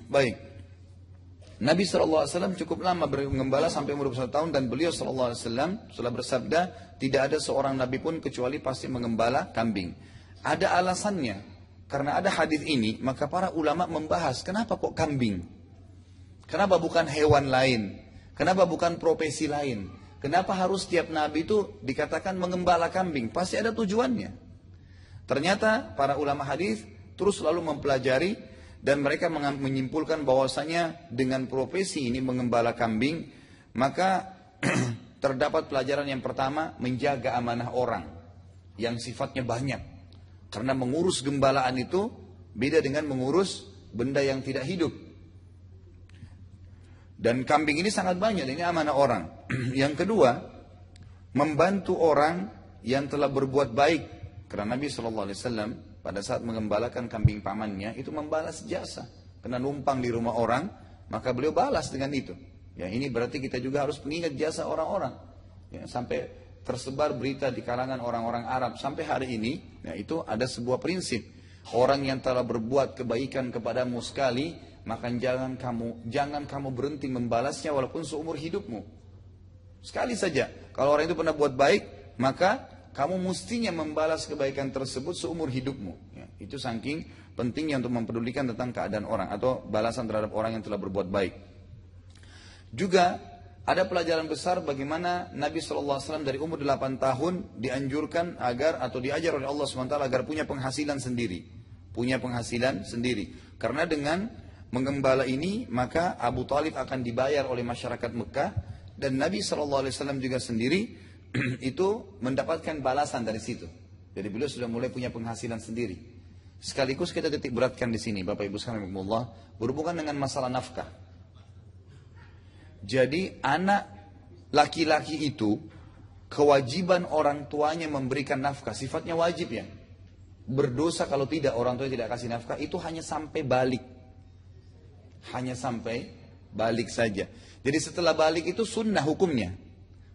Baik. Nabi SAW cukup lama mengembala sampai umur 21 tahun dan beliau SAW setelah bersabda, tidak ada seorang nabi pun kecuali pasti mengembala kambing. Ada alasannya, karena ada hadis ini, maka para ulama membahas kenapa kok kambing? Kenapa bukan hewan lain? Kenapa bukan profesi lain? Kenapa harus tiap nabi itu dikatakan mengembala kambing? Pasti ada tujuannya. Ternyata para ulama hadis terus selalu mempelajari dan mereka menyimpulkan bahwasanya dengan profesi ini mengembala kambing, maka terdapat pelajaran yang pertama, menjaga amanah orang yang sifatnya banyak. Karena mengurus gembalaan itu beda dengan mengurus benda yang tidak hidup. Dan kambing ini sangat banyak, ini amanah orang. Yang kedua, membantu orang yang telah berbuat baik. Karena Nabi SAW pada saat mengembalakan kambing pamannya, itu membalas jasa. Karena numpang di rumah orang, maka beliau balas dengan itu. Ya, ini berarti kita juga harus mengingat jasa orang-orang. Ya, sampai tersebar berita di kalangan orang-orang Arab. Sampai hari ini, ya, itu ada sebuah prinsip. Orang yang telah berbuat kebaikan kepadamu sekali, maka jangan kamu berhenti membalasnya walaupun seumur hidupmu. Sekali saja. Kalau orang itu pernah buat baik, maka kamu mestinya membalas kebaikan tersebut seumur hidupmu. Ya, itu saking pentingnya untuk mempedulikan tentang keadaan orang atau balasan terhadap orang yang telah berbuat baik. Juga ada pelajaran besar bagaimana Nabi SAW dari umur 8 tahun dianjurkan agar atau diajar oleh Allah SWT agar punya penghasilan sendiri. Punya penghasilan sendiri. Karena dengan menggembala ini maka Abu Talib akan dibayar oleh masyarakat Mekah dan Nabi SAW juga sendiri itu mendapatkan balasan dari situ. Jadi beliau sudah mulai punya penghasilan sendiri. Sekaligus kita titik beratkan di sini, Bapak Ibu sekalian berhubungan dengan masalah nafkah. Jadi anak laki-laki itu kewajiban orang tuanya memberikan nafkah, sifatnya wajib ya. Berdosa kalau tidak orang tuanya tidak kasih nafkah, itu hanya sampai balik. Hanya sampai balik saja. Jadi setelah balik itu sunnah hukumnya.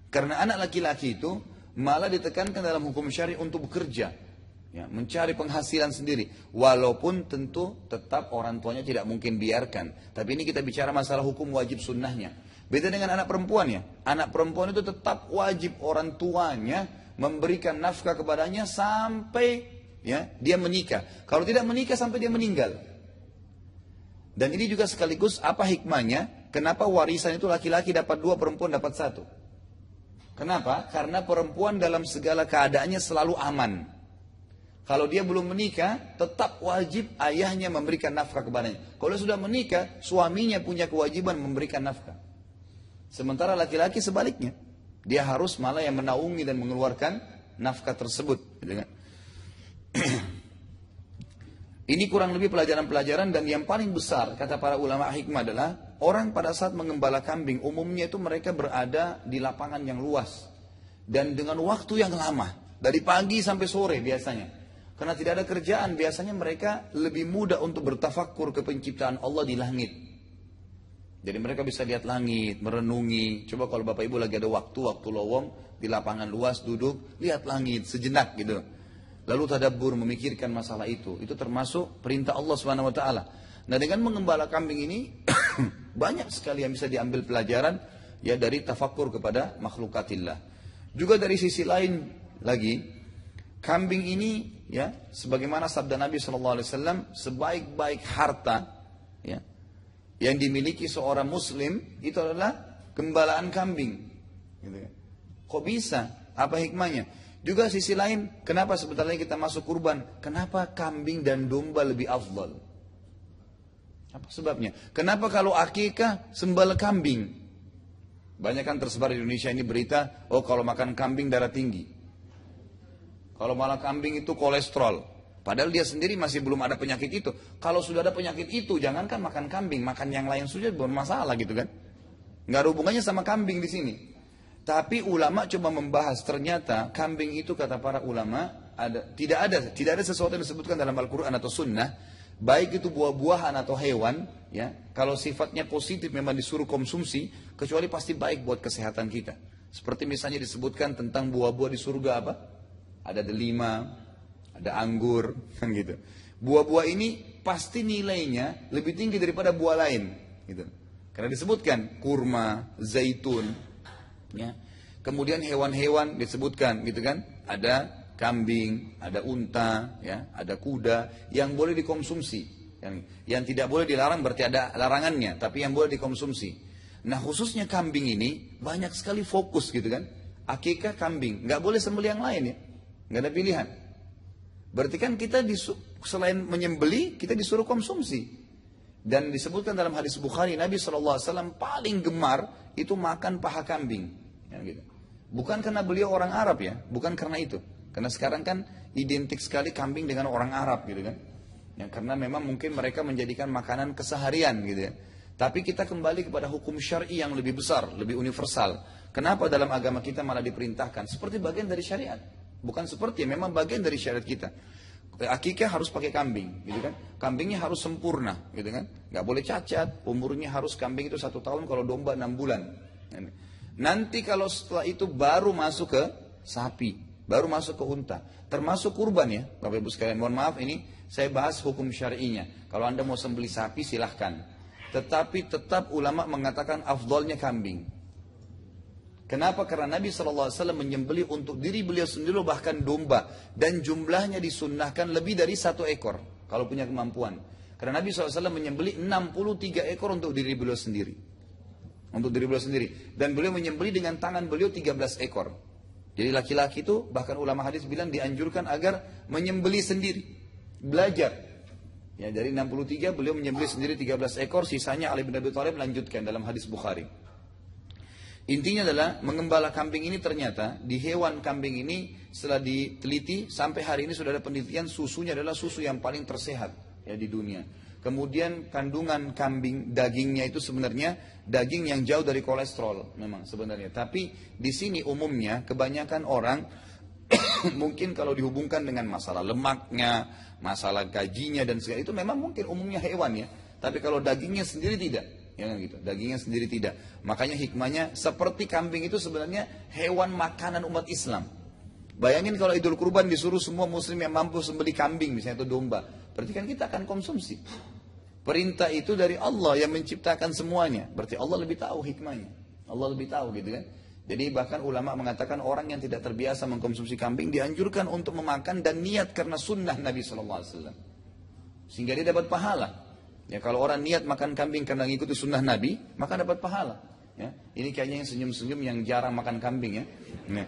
Karena anak laki-laki itu malah ditekankan dalam hukum syari untuk bekerja. Ya, mencari penghasilan sendiri. Walaupun tentu tetap orang tuanya tidak mungkin biarkan. Tapi ini kita bicara masalah hukum wajib sunnahnya. Beda dengan anak perempuan ya. Anak perempuan itu tetap wajib orang tuanya memberikan nafkah kepadanya sampai ya dia menikah. Kalau tidak menikah sampai dia meninggal. Dan ini juga sekaligus apa hikmahnya, kenapa warisan itu laki-laki dapat 2, perempuan dapat 1. Kenapa? Karena perempuan dalam segala keadaannya selalu aman. Kalau dia belum menikah, tetap wajib ayahnya memberikan nafkah kepadanya. Kalau sudah menikah, suaminya punya kewajiban memberikan nafkah. Sementara laki-laki sebaliknya. Dia harus malah yang menaungi dan mengeluarkan nafkah tersebut. Ini kurang lebih pelajaran-pelajaran dan yang paling besar kata para ulama hikmah adalah orang pada saat mengembala kambing umumnya itu mereka berada di lapangan yang luas dan dengan waktu yang lama dari pagi sampai sore biasanya karena tidak ada kerjaan biasanya mereka lebih mudah untuk bertafakkur ke penciptaan Allah di langit. Jadi mereka bisa lihat langit, merenungi. Coba kalau Bapak Ibu lagi ada waktu lowong di lapangan luas duduk lihat langit sejenak gitu. Lalu tadabbur memikirkan masalah itu termasuk perintah Allah Subhanahu wa taala. Nah, dengan mengembala kambing ini banyak sekali yang bisa diambil pelajaran ya dari tafakkur kepada makhlukatillah. Juga dari sisi lain lagi, kambing ini ya sebagaimana sabda Nabi sallallahu alaihi wasallam, sebaik-baik harta ya yang dimiliki seorang muslim itu adalah gembalaan kambing. Gitu ya. Kok bisa? Apa hikmahnya? Juga sisi lain, kenapa sebenarnya kita masuk kurban? Kenapa kambing dan domba lebih afdal? Apa sebabnya? Kenapa kalau akikah sembelih kambing? Banyak kan tersebar di Indonesia ini berita, oh kalau makan kambing darah tinggi. Kalau malah kambing itu kolesterol. Padahal dia sendiri masih belum ada penyakit itu. Kalau sudah ada penyakit itu, jangankan makan kambing, makan yang lain sudah bermasalah gitu kan. Nggak ada hubungannya sama kambing di sini. Tapi ulama coba membahas ternyata kambing itu kata para ulama tidak ada sesuatu yang disebutkan dalam Al-Quran atau Sunnah baik itu buah-buahan atau hewan ya kalau sifatnya positif memang disuruh konsumsi kecuali pasti baik buat kesehatan kita. Seperti misalnya disebutkan tentang buah-buah di surga apa? ada delima, ada anggur, kan gitu. Buah-buah ini pasti nilainya lebih tinggi daripada buah lain, gitu. Karena disebutkan kurma, zaitun, ya. Kemudian hewan-hewan disebutkan, gitu kan? Ada kambing, ada unta, ya, ada kuda yang boleh dikonsumsi. Yang tidak boleh dilarang berarti ada larangannya, tapi yang boleh dikonsumsi. Nah khususnya kambing ini banyak sekali fokus gitu kan. Akikah kambing, nggak boleh sembelih yang lain ya, nggak ada pilihan. Berarti kan kita selain menyembelih kita disuruh konsumsi. Dan disebutkan dalam hadis Bukhari Nabi SAW paling gemar itu makan paha kambing. Ya, gitu. Bukan karena beliau orang Arab ya, bukan karena itu. Karena sekarang kan identik sekali kambing dengan orang Arab gitu kan. Ya, karena memang mungkin mereka menjadikan makanan keseharian gitu ya. Tapi kita kembali kepada hukum syar'i yang lebih besar, lebih universal. Kenapa dalam agama kita malah diperintahkan? Seperti bagian dari syariat. Bukan seperti, memang bagian dari syariat kita. Akikah harus pakai kambing, gitu kan? Kambingnya harus sempurna, gitu kan? Gak boleh cacat, umurnya harus kambing itu 1 tahun, kalau domba 6 bulan. Nanti kalau setelah itu baru masuk ke sapi, baru masuk ke unta. Termasuk kurban ya, Bapak Ibu sekalian. Mohon maaf ini saya bahas hukum syar'inya. Kalau Anda mau sembelih sapi silahkan. Tetapi tetap ulama mengatakan afdolnya kambing. Kenapa? Karena Nabi SAW menyembelih untuk diri beliau sendiri bahkan domba. Dan jumlahnya disunnahkan lebih dari 1 ekor. Kalau punya kemampuan. Karena Nabi SAW menyembelih 63 ekor untuk diri beliau sendiri. Untuk diri beliau sendiri. Dan beliau menyembelih dengan tangan beliau 13 ekor. Jadi laki-laki itu bahkan ulama hadis bilang dianjurkan agar menyembelih sendiri. Belajar. Ya, dari 63 beliau menyembelih sendiri 13 ekor, sisanya Ali bin Abi Thalib lanjutkan dalam hadis Bukhari. Intinya adalah mengembala kambing ini ternyata di hewan kambing ini setelah diteliti sampai hari ini sudah ada penelitian susunya adalah susu yang paling tersehat ya di dunia. Kemudian kandungan kambing dagingnya itu sebenarnya daging yang jauh dari kolesterol memang sebenarnya. Tapi di sini umumnya kebanyakan orang mungkin kalau dihubungkan dengan masalah lemaknya, masalah gajinya dan segala itu memang mungkin umumnya hewan ya. Tapi kalau dagingnya sendiri tidak, ya kan gitu. Dagingnya sendiri tidak. Makanya hikmahnya seperti kambing itu sebenarnya hewan makanan umat Islam. Bayangin kalau Idul Kurban disuruh semua muslim yang mampu sembelih kambing misalnya atau domba, berarti kan kita akan konsumsi. Perintah itu dari Allah yang menciptakan semuanya. Berarti Allah lebih tahu hikmahnya. Allah lebih tahu gitu kan. Jadi bahkan ulama mengatakan orang yang tidak terbiasa mengkonsumsi kambing dianjurkan untuk memakan dan niat karena sunnah Nabi SAW. Sehingga dia dapat pahala. Ya kalau orang niat makan kambing karena mengikuti sunnah Nabi, maka dapat pahala. Ya, ini kayaknya yang senyum-senyum yang jarang makan kambing ya. Nah.